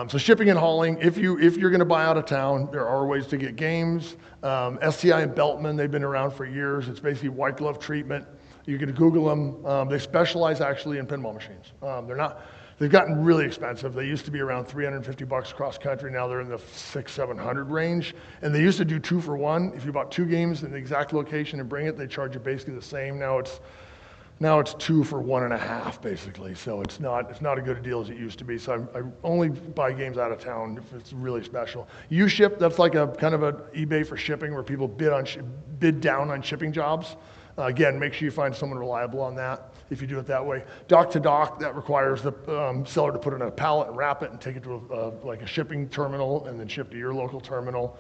So shipping and hauling, if you're going to buy out of town, there are ways to get games. STI and Beltman, they've been around for years. It's basically white glove treatment. You can Google them. They specialize actually in pinball machines. They've gotten really expensive. They used to be around $350 across country. Now they're in the $600-700 range. And they used to do 2 for 1. If you bought 2 games in the exact location and bring it, they charge you basically the same. Now it's 2 for 1.5 basically. So it's not a good a deal as it used to be. So I only buy games out of town if it's really special. U-Ship, that's like a kind of an eBay for shipping where people bid down on shipping jobs. Again, make sure you find someone reliable on that if you do it that way. Dock to dock, that requires the seller to put it in a pallet and wrap it and take it to like a shipping terminal and then ship to your local terminal.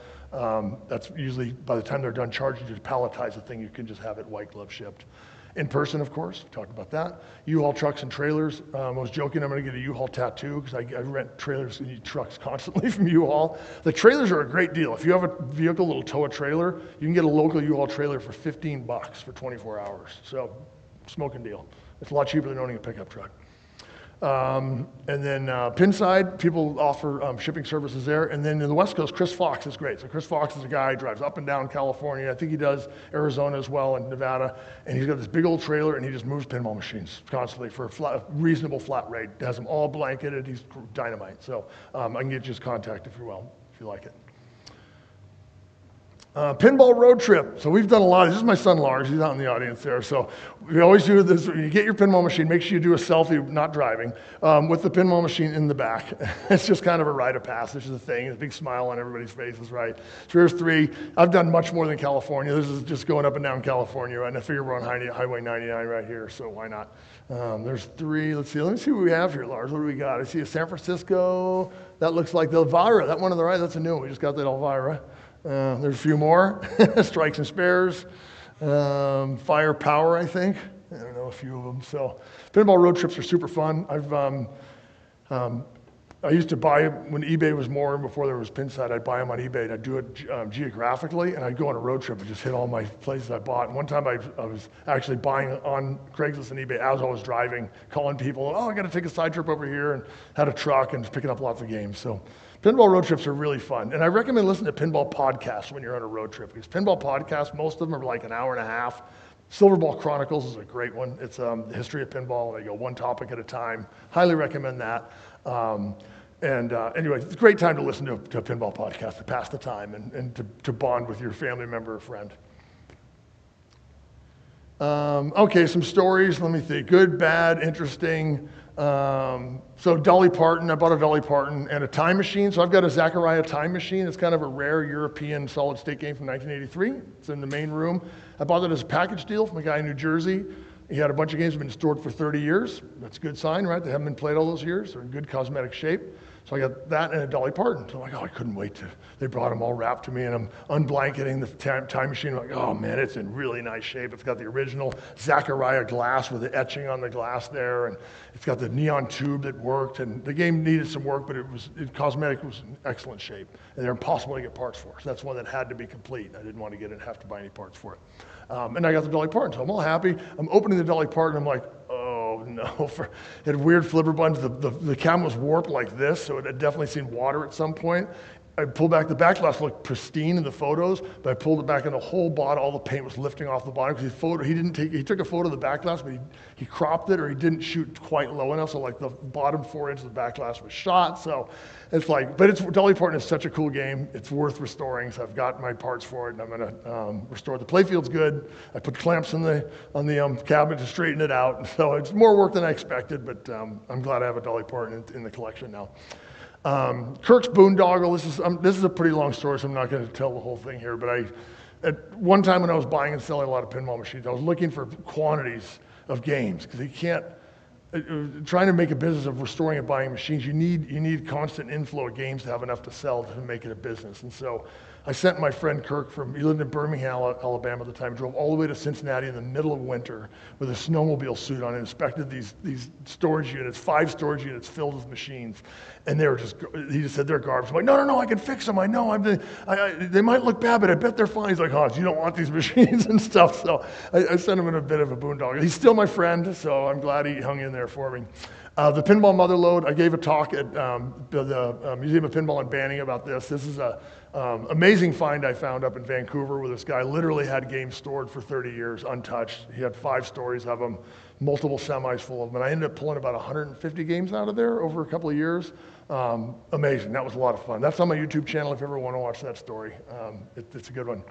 That's usually, by the time they're done charging you to palletize the thing, you can just have it white glove shipped. In person, of course, talked about that. U-Haul trucks and trailers. I was joking I'm gonna get a U-Haul tattoo because I rent trailers and trucks constantly from U-Haul. The trailers are a great deal. If you have a vehicle that'll tow a trailer, you can get a local U-Haul trailer for $15 for 24 hours. So, smoking deal. It's a lot cheaper than owning a pickup truck. And then Pinside, people offer shipping services there. And then in the West Coast, Chris Fox is great. So Chris Fox is a guy who drives up and down California. I think he does Arizona as well and Nevada. And he's got this big old trailer and he just moves pinball machines constantly for a reasonable flat rate. Has them all blanketed. He's dynamite. So I can get you his contact if you like it. Pinball road trip. So we've done a lot. This is my son Lars. He's out in the audience there. So we always do this. When you get your pinball machine, make sure you do a selfie, not driving, with the pinball machine in the back. It's just kind of a rite of passage. This is the thing. A big smile on everybody's faces, right? So here's 3. I've done much more than California. This is just going up and down California, right? And I figure we're on Highway 99 right here, so why not? There's 3. Let's see. Let me see what we have here, Lars. What do we got? I see a San Francisco. That looks like the Elvira. That one on the right, that's a new one. We just got that Elvira. There's a few more. Strikes and spares. Firepower, I think. I don't know, a few of them. So pinball road trips are super fun. I used to buy when eBay was more, before there was Pinside, I'd buy them on eBay and I'd do it geographically and I'd go on a road trip and just hit all my places I bought. And one time I was actually buying on Craigslist and eBay as I was driving, calling people, I got to take a side trip over here, and had a truck and just picking up lots of games. So pinball road trips are really fun. And I recommend listening to pinball podcasts when you're on a road trip, because pinball podcasts, most of them are like an hour and a half. Silverball Chronicles is a great one. It's the history of pinball. They go one topic at a time. Highly recommend that. Anyway, it's a great time to listen to a pinball podcast to pass the time and to bond with your family member or friend. Okay, some stories. Let me think. Good, bad, interesting. So Dolly Parton, I bought a Dolly Parton and a time machine. So I've got a Zaccaria time machine. It's kind of a rare European solid state game from 1983. It's in the main room. I bought it as a package deal from a guy in New Jersey. He had a bunch of games that have been stored for 30 years. That's a good sign, right? They haven't been played all those years. They're in good cosmetic shape. So I got that and a Dolly Parton. So I'm like, I couldn't wait they brought them all wrapped to me, and I'm unblanketing the time machine. I'm like, oh man, it's in really nice shape. It's got the original Zaccaria glass with the etching on the glass there, and it's got the neon tube that worked, and the game needed some work, but cosmetic was in excellent shape, and they're impossible to get parts for. So that's one that had to be complete. I didn't want to have to buy any parts for it. And I got the Dolly Parton, so I'm all happy. I'm opening the Dolly Parton, I'm like, oh, no. It had weird flipper buttons. The cabinet was warped like this, so it had definitely seen water at some point. I pulled back, the back glass looked pristine in the photos, but I pulled it back and the whole bottom, all the paint was lifting off the bottom because he took a photo of the back glass, but he cropped it or he didn't shoot quite low enough, so like the bottom 4 inches of the back glass was shot. So it's like, but Dolly Parton is such a cool game. It's worth restoring, so I've got my parts for it and I'm gonna restore it. The playfield's good. I put clamps on the cabinet to straighten it out. So it's more work than I expected, but I'm glad I have a Dolly Parton in the collection now. Kirk's Boondoggle, this is a pretty long story, so I'm not going to tell the whole thing here, but at one time when I was buying and selling a lot of pinball machines, I was looking for quantities of games, because you can't, trying to make a business of restoring and buying machines, you need constant inflow of games to have enough to sell to make it a business. And so I sent my friend Kirk he lived in Birmingham, Alabama at the time, drove all the way to Cincinnati in the middle of winter with a snowmobile suit on and inspected these storage units, 5 storage units filled with machines. And he just said, they're garbage. I'm like, no, I can fix them. I know, they might look bad, but I bet they're fine. He's like, Hans, you don't want these machines and stuff. So I sent him in a bit of a boondoggle. He's still my friend, so I'm glad he hung in there for me. The Pinball Motherlode, I gave a talk at the Museum of Pinball and Banning about this. This is a amazing find I found up in Vancouver where this guy literally had games stored for 30 years untouched. He had 5 stories of them, multiple semis full of them, and I ended up pulling about 150 games out of there over a couple of years. Amazing, that was a lot of fun. That's on my YouTube channel if you ever want to watch that story. It's a good one.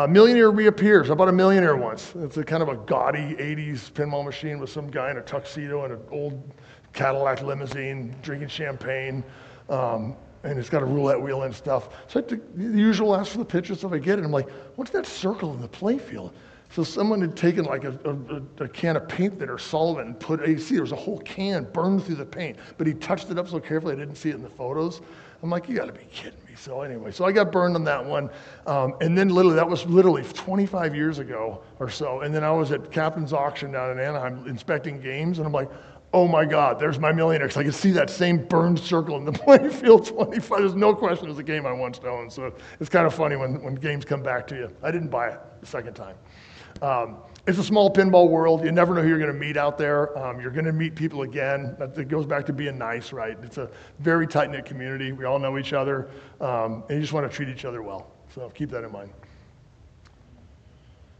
Millionaire reappears. I bought a Millionaire once. It's a kind of a gaudy 80s pinball machine with some guy in a tuxedo and an old Cadillac limousine drinking champagne. And it's got a roulette wheel and stuff. So I took the usual, ask for the picture stuff. I get it. I'm like, what's that circle in the playfield? So someone had taken like a can of paint thinner, Sullivan, and you see there was a whole can burned through the paint, but he touched it up so carefully I didn't see it in the photos. I'm like, you gotta be kidding me. So anyway, so I got burned on that one. And then that was literally 25 years ago or so. And then I was at Captain's Auction down in Anaheim inspecting games, and I'm like, oh my God, there's my Millionaire. Because I can see that same burned circle in the playfield 25. There's no question it was a game I once owned. So it's kind of funny when games come back to you. I didn't buy it the second time. It's a small pinball world. You never know who you're going to meet out there. You're going to meet people again. It goes back to being nice, right? It's a very tight-knit community. We all know each other, and you just want to treat each other well. So keep that in mind.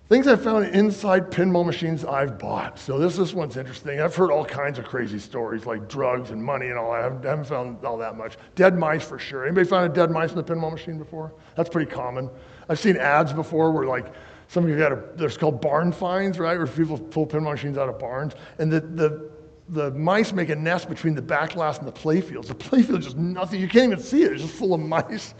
Things I've found inside pinball machines I've bought. So this one's interesting. I've heard all kinds of crazy stories like drugs and money and all that. I haven't found all that much. Dead mice for sure. Anybody found a dead mice in the pinball machine before? That's pretty common. I've seen ads before where like somebody there's called barn finds, right? Where people pull pinball machines out of barns. And the mice make a nest between the back glass and the playfields. The playfield's just nothing. You can't even see it. It's just full of mice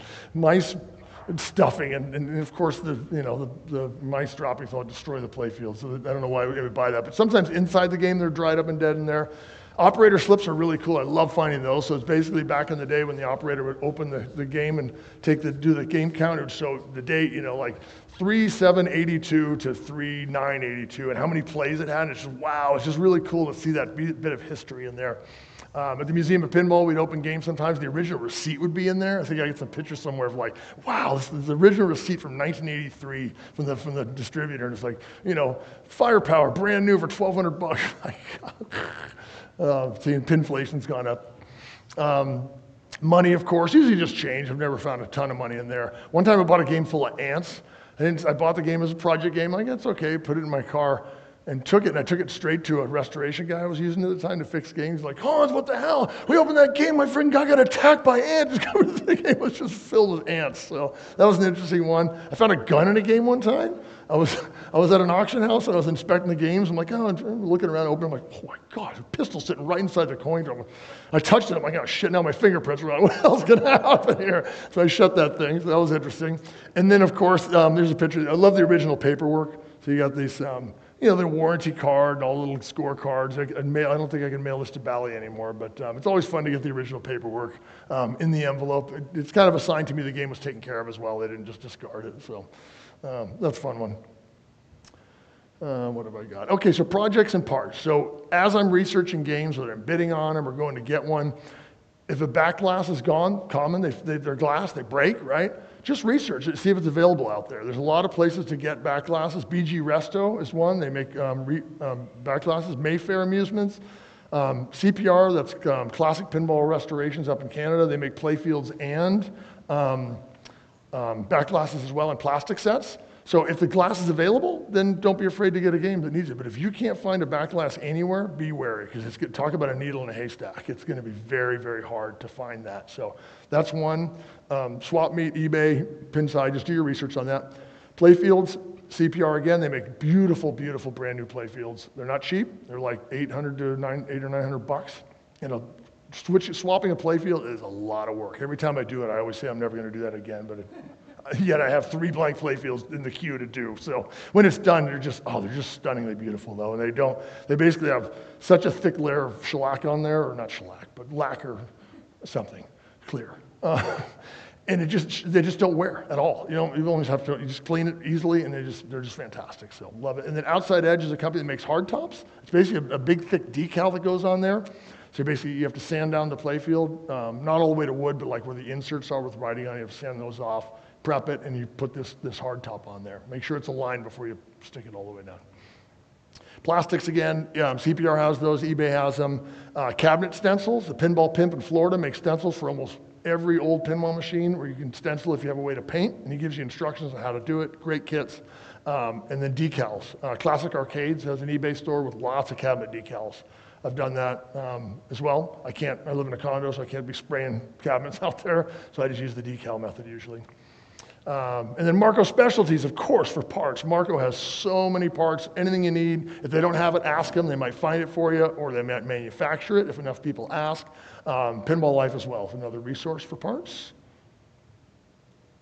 stuffing, and of course the mice droppings will destroy the playfield. So I don't know why we would buy that, but sometimes inside the game they're dried up and dead in there. Operator slips are really cool. I love finding those. So it's basically back in the day when the operator would open the game and do the game count. It would show the date, like 3/7/82 to 3/9/82, and how many plays it had. And it's just wow. It's just really cool to see that bit of history in there. At the Museum of Pinball, we'd open games sometimes. The original receipt would be in there. I think I get some pictures somewhere of like, wow, this is the original receipt from 1983 from the distributor. And it's like, Firepower, brand new for $1,200. Seeing pinflation's gone up. Money, of course, usually just change. I've never found a ton of money in there. One time I bought a game full of ants. I bought the game as a project game. I'm like, that's okay. Put it in my car. And I took it straight to a restoration guy I was using at the time to fix games. He's like, Hans, what the hell? We opened that game, my friend got attacked by ants. The game was just filled with ants. So that was an interesting one. I found a gun in a game one time. I was at an auction house and I was inspecting the games. I'm like, I'm looking around, opening. I'm like, oh my God, a pistol sitting right inside the coin drum. I touched it. I'm like, oh shit, now my fingerprints are on. What else going to happen here? So I shut that thing. So that was interesting. And then, of course, there's a picture. I love the original paperwork. So you got these. The warranty card and all the little scorecards. I don't think I can mail this to Bally anymore, but it's always fun to get the original paperwork in the envelope. It's kind of a sign to me the game was taken care of as well. They didn't just discard it, so that's a fun one. What have I got? Okay, so projects and parts. So as I'm researching games, whether I'm bidding on them or going to get one, if a back glass is gone, common, they're glass, they break, right? just research it, see if it's available out there. There's a lot of places to get back glasses. BG Resto is one. They make back glasses. Mayfair Amusements. CPR, that's Classic Pinball Restorations up in Canada. They make playfields and back glasses as well in plastic sets. So if the glass is available, then don't be afraid to get a game that needs it. But if you can't find a back glass anywhere, be wary, because talk about a needle in a haystack. It's going to be very, very hard to find that. So that's one. Swap Meet, eBay, Pinside, just do your research on that. Playfields, CPR again, they make beautiful, beautiful brand new playfields. They're not cheap. They're like $800 to $800 or $900. And swapping a playfield is a lot of work. Every time I do it, I always say I'm never going to do that again, but yet I have 3 blank playfields in the queue to do. So when it's done, they're just stunningly beautiful though. And they basically have such a thick layer of shellac on there, or not shellac, but lacquer, something clear. And they just don't wear at all. You just clean it easily, and they're just fantastic. So love it. And then Outside Edge is a company that makes hard tops. It's basically a big thick decal that goes on there. So basically you have to sand down the playfield, not all the way to wood, but like where the inserts are with writing on it, you have to sand those off, prep it, and you put this hard top on there. Make sure it's aligned before you stick it all the way down. Plastics again, CPR has those, eBay has them. Cabinet stencils, the Pinball Pimp in Florida makes stencils for almost every old pinball machine where you can stencil if you have a way to paint, and he gives you instructions on how to do it. Great kits. And then decals. Classic Arcades has an eBay store with lots of cabinet decals. I've done that as well. I live in a condo, so I can't be spraying cabinets out there, so I just use the decal method usually. And then Marco Specialties, of course, for parts. Marco has so many parts, anything you need. If they don't have it, ask them. They might find it for you, or they might manufacture it if enough people ask. Pinball Life as well is another resource for parts.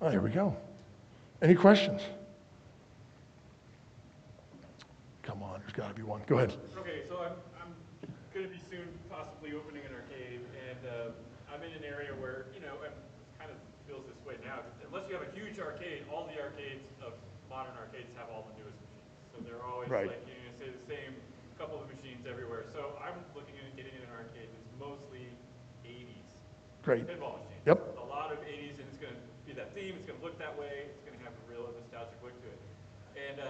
Oh, here we go. Any questions? Come on, there's got to be one. Go ahead. Okay, so I'm going to be soon possibly opening an arcade, and I'm in an area where, it kind of feels this way now. Unless you have a huge arcade, all the arcades of modern arcades have all the newest machines. So they're always right. say the same couple of machines everywhere. So I'm looking at getting an arcade that's mostly 80s. Great. Pinball machines. Yep. A lot of 80s, and it's going to be that theme. It's going to look that way. It's going to have a real nostalgic look to it. And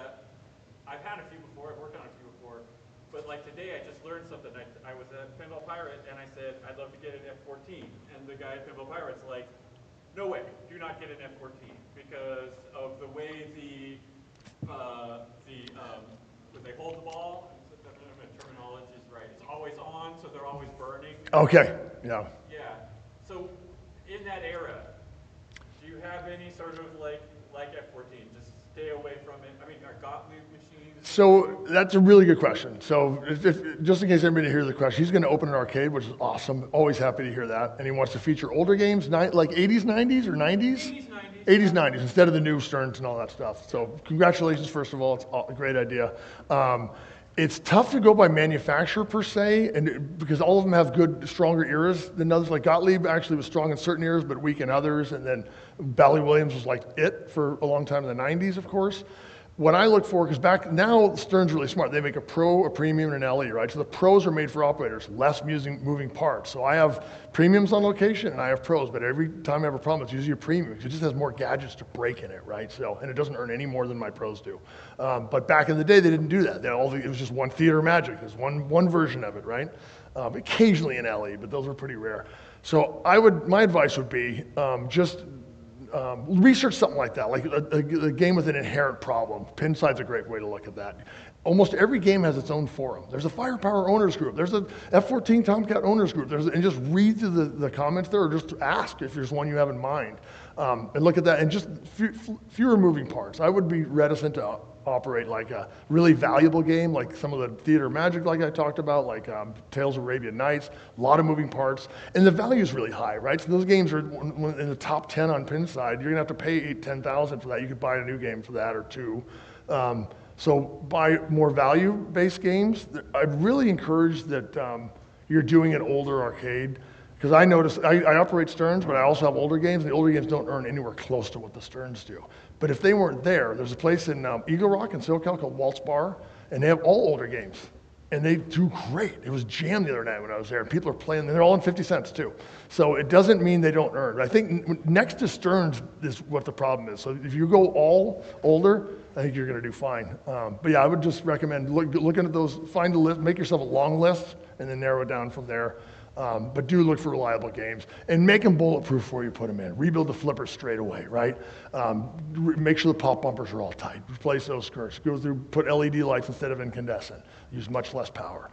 I've had a few before. I've worked on a few before. But like today, I just learned something. I was at Pinball Pirate, and I said, I'd love to get an F14. And the guy at Pinball Pirate's like, no way, do not get an F14 because of the way when they hold the ball, I don't know if the terminology is right, it's always on, so they're always burning. Okay, yeah. Yeah, so in that era, do you have any sort of like F14, just stay away from it? I mean, are Gottlieb machines? So that's a really good question. So just in case everybody hears the question, he's going to open an arcade, which is awesome. Always happy to hear that. And he wants to feature older games, like 80s, 90s, or 90s? 80s, 90s. 80s, 90s, instead of the new Stearns and all that stuff. So congratulations, first of all. It's a great idea. It's tough to go by manufacturer per se, because all of them have good, stronger eras than others. Like Gottlieb actually was strong in certain eras, but weak in others. And then Bally Williams was like it for a long time in the 90s, of course. What I look for, because now Stern's really smart. They make a Pro, a Premium, and an LE, right? So the Pros are made for operators, less moving parts. So I have Premiums on location and I have Pros, but every time I have a problem, it's usually a Premium because it just has more gadgets to break in it, right? So, and it doesn't earn any more than my Pros do. But back in the day, they didn't do that. It was just one Theater Magic. There's one version of it, right? Occasionally an LE, but those are pretty rare. So my advice would be research something like that, like a game with an inherent problem. Pinside's a great way to look at that. Almost every game has its own forum. There's a Firepower owners group. There's a F14 Tomcat owners group. And just read through the comments there, or just ask if there's one you have in mind. And look at that, and just fewer moving parts. I would be reticent to operate like a really valuable game, like some of the Theater Magic, like I talked about, like Tales of Arabian Nights, a lot of moving parts, and the value is really high, right? So those games are in the top 10 on Pinside. You're gonna have to pay $10,000 for that. You could buy a new game for that or two. So buy more value-based games. I really encourage that you're doing an older arcade, because I notice, I operate Stearns, but I also have older games, and the older games don't earn anywhere close to what the Stearns do. But if they weren't there's a place in Eagle Rock in SoCal called Waltz Bar, and they have all older games. and they do great. It was jammed the other night when I was there. People are playing, and they're all in 50 cents too. So it doesn't mean they don't earn. I think next to Stearns is what the problem is. So if you go all older, I think you're going to do fine. But yeah, I would just recommend looking at those, find a list, make yourself a long list, and then narrow it down from there. But do look for reliable games and make them bulletproof before you put them in. Rebuild the flippers straight away, right? Make sure the pop bumpers are all tight. Replace those skirts. Go through, put LED lights instead of incandescent. Use much less power.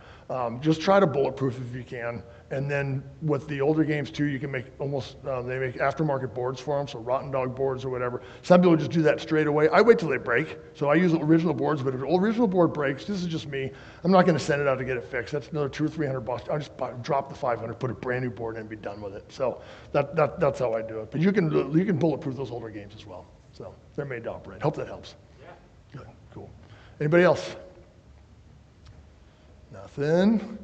Just try to bulletproof if you can. And then with the older games too, you can make almost, they make aftermarket boards for them, so Rotten Dog boards or whatever. Some people just do that straight away. I wait till they break. So I use original boards, but if an original board breaks, this is just me, I'm not gonna send it out to get it fixed. That's another $200 or $300. I'll just drop the 500, put a brand new board in and be done with it. So that's how I do it. But you can bulletproof those older games as well. So they're made to operate. Hope that helps. Yeah. Good, cool. Anybody else? Nothing.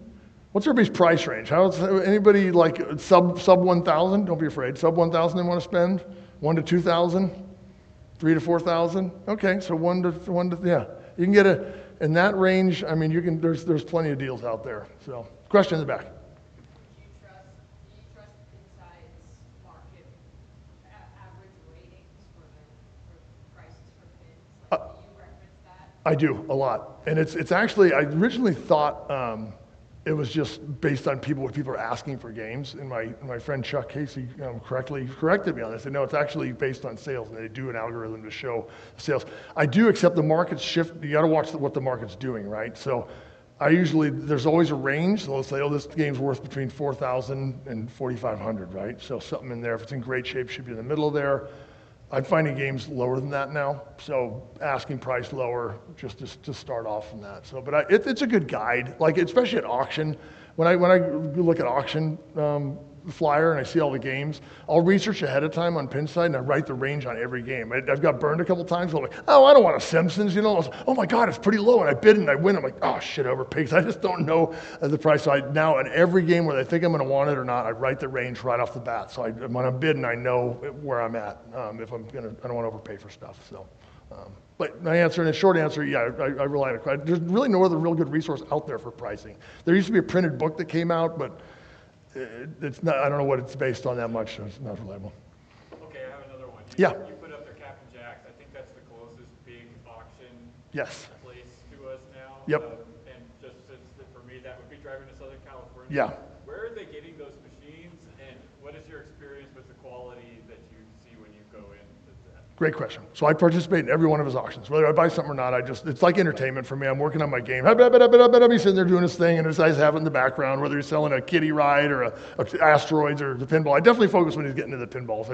What's everybody's price range? How's anybody like sub 1,000? Don't be afraid. Sub 1,000 they want to spend? 1 to 2,000? 3 to 4,000? Okay, so one to yeah. You can get in that range. I mean, you can. There's plenty of deals out there. So, question in the back. Do you trust Pinside's market average ratings for prices for pins? Like, do you reference that? I do a lot, and it's actually I originally thought it was just based on what people are asking for games. And my friend Chuck Casey correctly corrected me on this. I know it's actually based on sales, and they do an algorithm to show sales. I do accept the market's shift. You got to watch what the market's doing, right? So there's always a range. So let's say, this game's worth between 4,000 and 4,500, right? So something in there, if it's in great shape, should be in the middle of there. I'm finding games lower than that now, so asking price lower just to start off from that. So, but it's a good guide, like especially at auction. When I look at auction flyer and I see all the games, I'll research ahead of time on Pinside and I write the range on every game. I've got burned a couple times. I'm like, oh, I don't want a Simpsons, oh my God, it's pretty low, and I bid and I win. I'm like, oh shit, I overpaid. I just don't know the price. So now in every game where they think I'm going to want it or not, I write the range right off the bat. So when I'm bidding, I know where I'm at. If I don't want to overpay for stuff. So. But my answer, and a short answer, yeah, I rely on it. There's really no other real good resource out there for pricing. There used to be a printed book that came out, but it's not. I don't know what it's based on that much, so it's not reliable. Okay, I have another one. Yeah. You put up their Captain Jacks. I think that's the closest big auction Yes. place to us now. Yep. And just for me, that would be driving to Southern California. Yeah. Where are they getting those machines, and what is your experience with the quality that you see when you go in? Great question. So I participate in every one of his auctions. Whether I buy something or not, it's like entertainment for me. I'm working on my game. He's sitting there doing his thing, and his guys have it in the background, whether he's selling a kiddie ride or a asteroids or the pinball. I definitely focus when he's getting into the pinballs.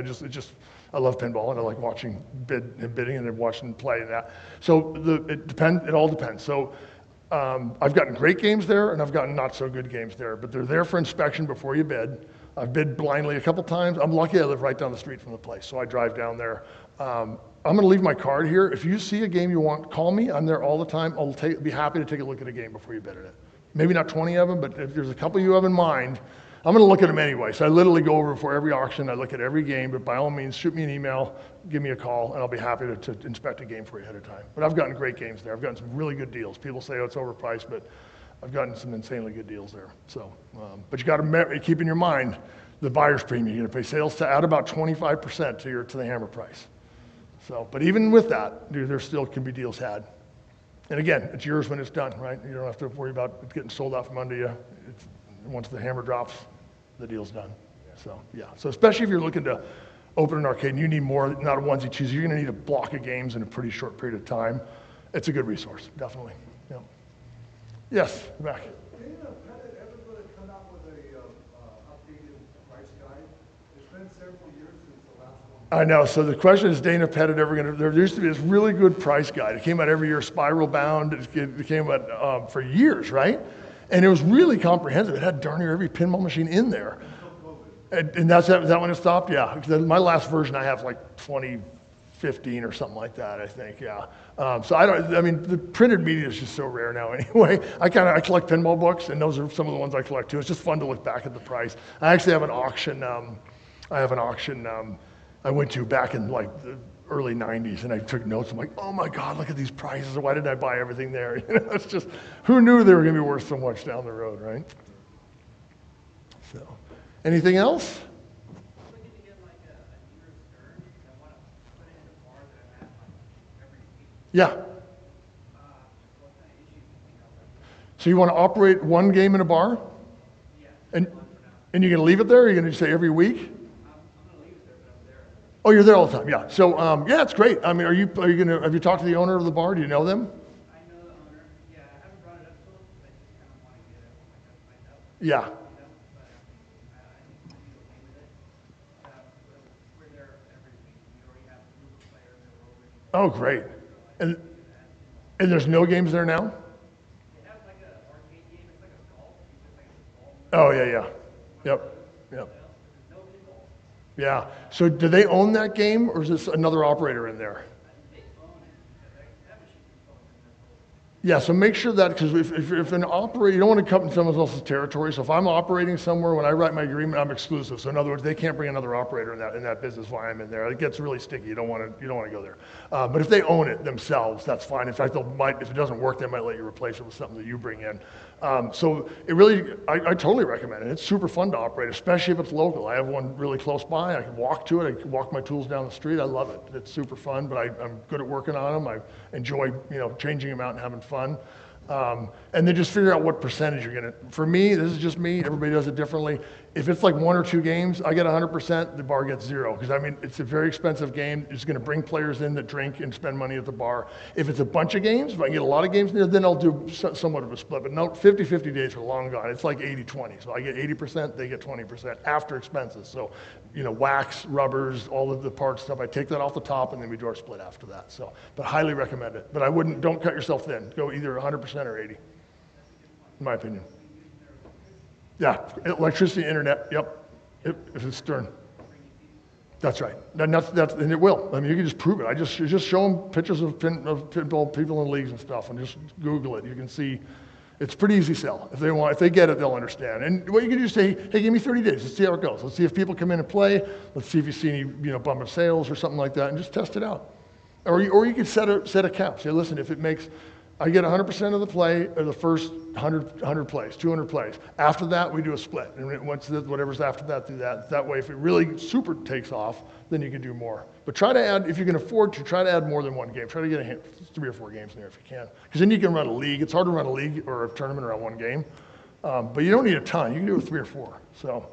I love pinball, and I like watching him bidding and then watching him play and that. So it all depends. So I've gotten great games there, and I've gotten not so good games there, but they're there for inspection before you bid. I've bid blindly a couple times. I'm lucky I live right down the street from the place, so I drive down there. I'm going to leave my card here. If you see a game you want, call me. I'm there all the time. I'll be happy to take a look at a game before you bid it. Maybe not 20 of them, but if there's a couple you have in mind, I'm going to look at them anyway. So I literally go over before every auction. I look at every game, but by all means, shoot me an email, give me a call, and I'll be happy to inspect a game for you ahead of time. But I've gotten great games there. I've gotten some really good deals. People say, oh, it's overpriced, but I've gotten some insanely good deals there. So, but you got to keep in your mind the buyer's premium. You're going to pay sales to add about 25% to the hammer price. So, but even with that, there still can be deals had. And again, it's yours when it's done, right? You don't have to worry about it getting sold out from under you. Once the hammer drops, the deal's done. So, yeah. So especially if you're looking to open an arcade and you need more, not a onesie choose, you're going to need a block of games in a pretty short period of time. It's a good resource, definitely. Yeah. Yes, back. I know. So the question is, Dana Pettit ever going to? There used to be this really good price guide. It came out every year, spiral bound. It came out for years, right? And it was really comprehensive. It had darn near every pinball machine in there. And is that when it stopped? Yeah. My last version I have like 2015 or something like that, I think. Yeah. So the printed media is just so rare now anyway. I collect pinball books, and those are some of the ones I collect too. It's just fun to look back at the price. I actually have an auction. I went to back in like the early 90s, and I took notes. I'm like, oh my God, look at these prices. Why didn't I buy everything there? You know, it's just, who knew they were going to be worth so much down the road, right? So, anything else? Looking to get like a newer stern. I want to put it in a bar that I have like every week. Yeah. What kind of issues do you think I'll have? So you want to operate one game in a bar? Yeah. And you're going to leave it there? Or are you going to say every week? I'm going to leave it there, but I'm there. Oh, you're there all the time. Yeah. So yeah, it's great. I mean, are you going to? Have you talked to the owner of the bar? Do you know them? I know the owner. Yeah, I haven't brought it up to him. I just kind of want to get it like a find out. Yeah. But I think he's okay with it. We're there every week. We already have a group of players that we're already. Oh, great. And there's no games there now? They have like an arcade game. It's like a golf. It's like a golf. Oh, yeah, yeah. Yep. Yep. There's no pinball. Yeah. So do they own that game, or is this another operator in there? They own it. That machine controls it. Yeah, so make sure that, because if an operator, you don't want to cut in someone else's territory. So if I'm operating somewhere, when I write my agreement, I'm exclusive. So in other words, they can't bring another operator in that business while I'm in there. It gets really sticky. You don't want to go there. But if they own it themselves, that's fine. In fact, if it doesn't work, they might let you replace it with something that you bring in. So it really, I totally recommend it. It's super fun to operate, especially if it's local. I have one really close by. I can walk to it. I can walk my tools down the street. I love it. It's super fun, but I'm good at working on them. I enjoy, changing them out and having fun. And then just figure out what percentage you're gonna, for me, this is just me, everybody does it differently. If it's like 1 or 2 games, I get 100%, the bar gets 0. Because I mean, it's a very expensive game. It's gonna bring players in that drink and spend money at the bar. If it's a bunch of games, if I get a lot of games in there, then I'll do somewhat of a split. But no, 50-50 days are long gone. It's like 80-20. So I get 80%, they get 20% after expenses. So, wax, rubbers, all of the parts stuff, I take that off the top and then we do our split after that. So, but highly recommend it. But don't cut yourself thin. Go either 100% or 80, in my opinion. Yeah, electricity, internet, yep, if it's Stern. That's right, and it will. I mean, you can just prove it. You just show them pictures of pinball people in leagues and stuff, and just Google it. You can see, it's pretty easy sell. If they get it, they'll understand. And what you can do is say, hey, give me 30 days. Let's see how it goes. Let's see if people come in and play. Let's see if you see any, bump of sales or something like that, and just test it out. Or you could set a cap. Say, listen, if it makes, I get 100% of the play or the first 100 plays, 200 plays. After that, we do a split. And once whatever's after that, do that. That way, if it really super takes off, then you can do more. But try to add, if you can afford to, try to add more than one game. Try to get 3 or 4 games in there if you can. Because then you can run a league. It's hard to run a league or a tournament around one game. But you don't need a ton. You can do it with 3 or 4. So.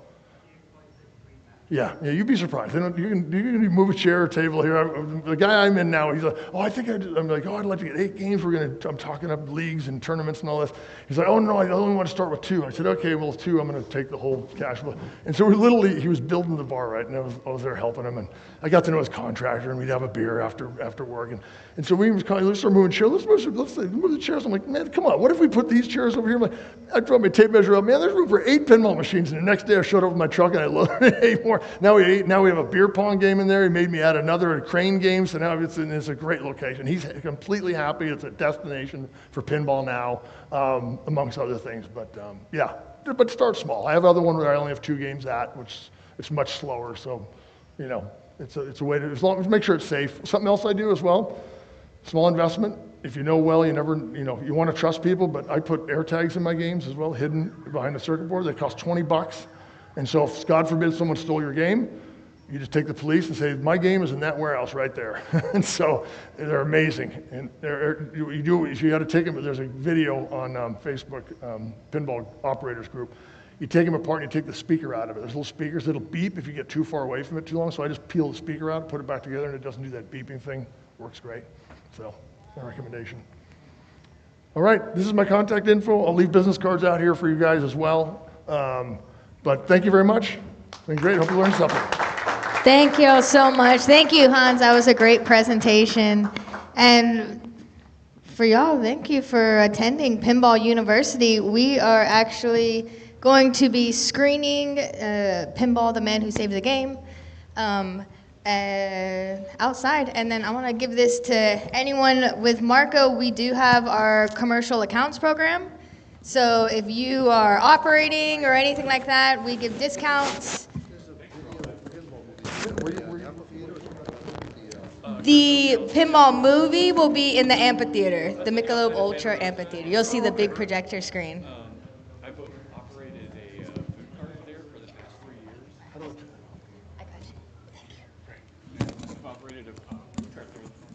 Yeah, you'd be surprised. You can move a chair or table here. The guy I'm in now, he's like, oh, I think I'm like, oh, I'd like to get 8 games. I'm talking up leagues and tournaments and all this. He's like, oh no, I only want to start with 2. I said, okay, well, 2, I'm going to take the whole cash flow. And so he was building the bar, right? And I was there helping him, and I got to know his contractor, and we'd have a beer after work. And so let's start moving chairs. Let's move the chairs. I'm like, man, come on. What if we put these chairs over here? I'm like, I brought my tape measure up. Man, there's room for 8 pinball machines. And the next day I showed up with my truck and I loaded 8 more. Now we have a beer pong game in there. He made me add another crane game. So now it's a great location. He's completely happy. It's a destination for pinball now, amongst other things. But yeah, but start small. I have other one where I only have 2 games at, which it's much slower. So, it's a way to, as long as make sure it's safe. Something else I do as well. Small investment. If you know well, you never, you want to trust people, but I put air tags in my games as well, hidden behind the circuit board. They cost $20. And so if, God forbid, someone stole your game, you just take the police and say, my game is in that warehouse right there. And so they're amazing. And you got to take them, but there's a video on Facebook, Pinball Operators Group. You take them apart and you take the speaker out of it. There's little speakers that'll beep if you get too far away from it too long. So I just peel the speaker out, put it back together, and it doesn't do that beeping thing. Works great. So, my recommendation. All right, this is my contact info. I'll leave business cards out here for you guys as well. But thank you very much. It's been great. Hope you learned something. Thank you all so much. Thank you, Hans. That was a great presentation. And for y'all, thank you for attending Pinball University. We are actually going to be screening Pinball, the Man Who Saved the Game. Outside, and then I want to give this to anyone with Marco. We do have our commercial accounts program, so if you are operating or anything like that, we give discounts. The pinball movie will be in the amphitheater, the Michelob Ultra amphitheater. You'll see the big projector screen. I've operated a food cart there for the past 3 years. How do I turn it off? I got you. I've operated a food cart there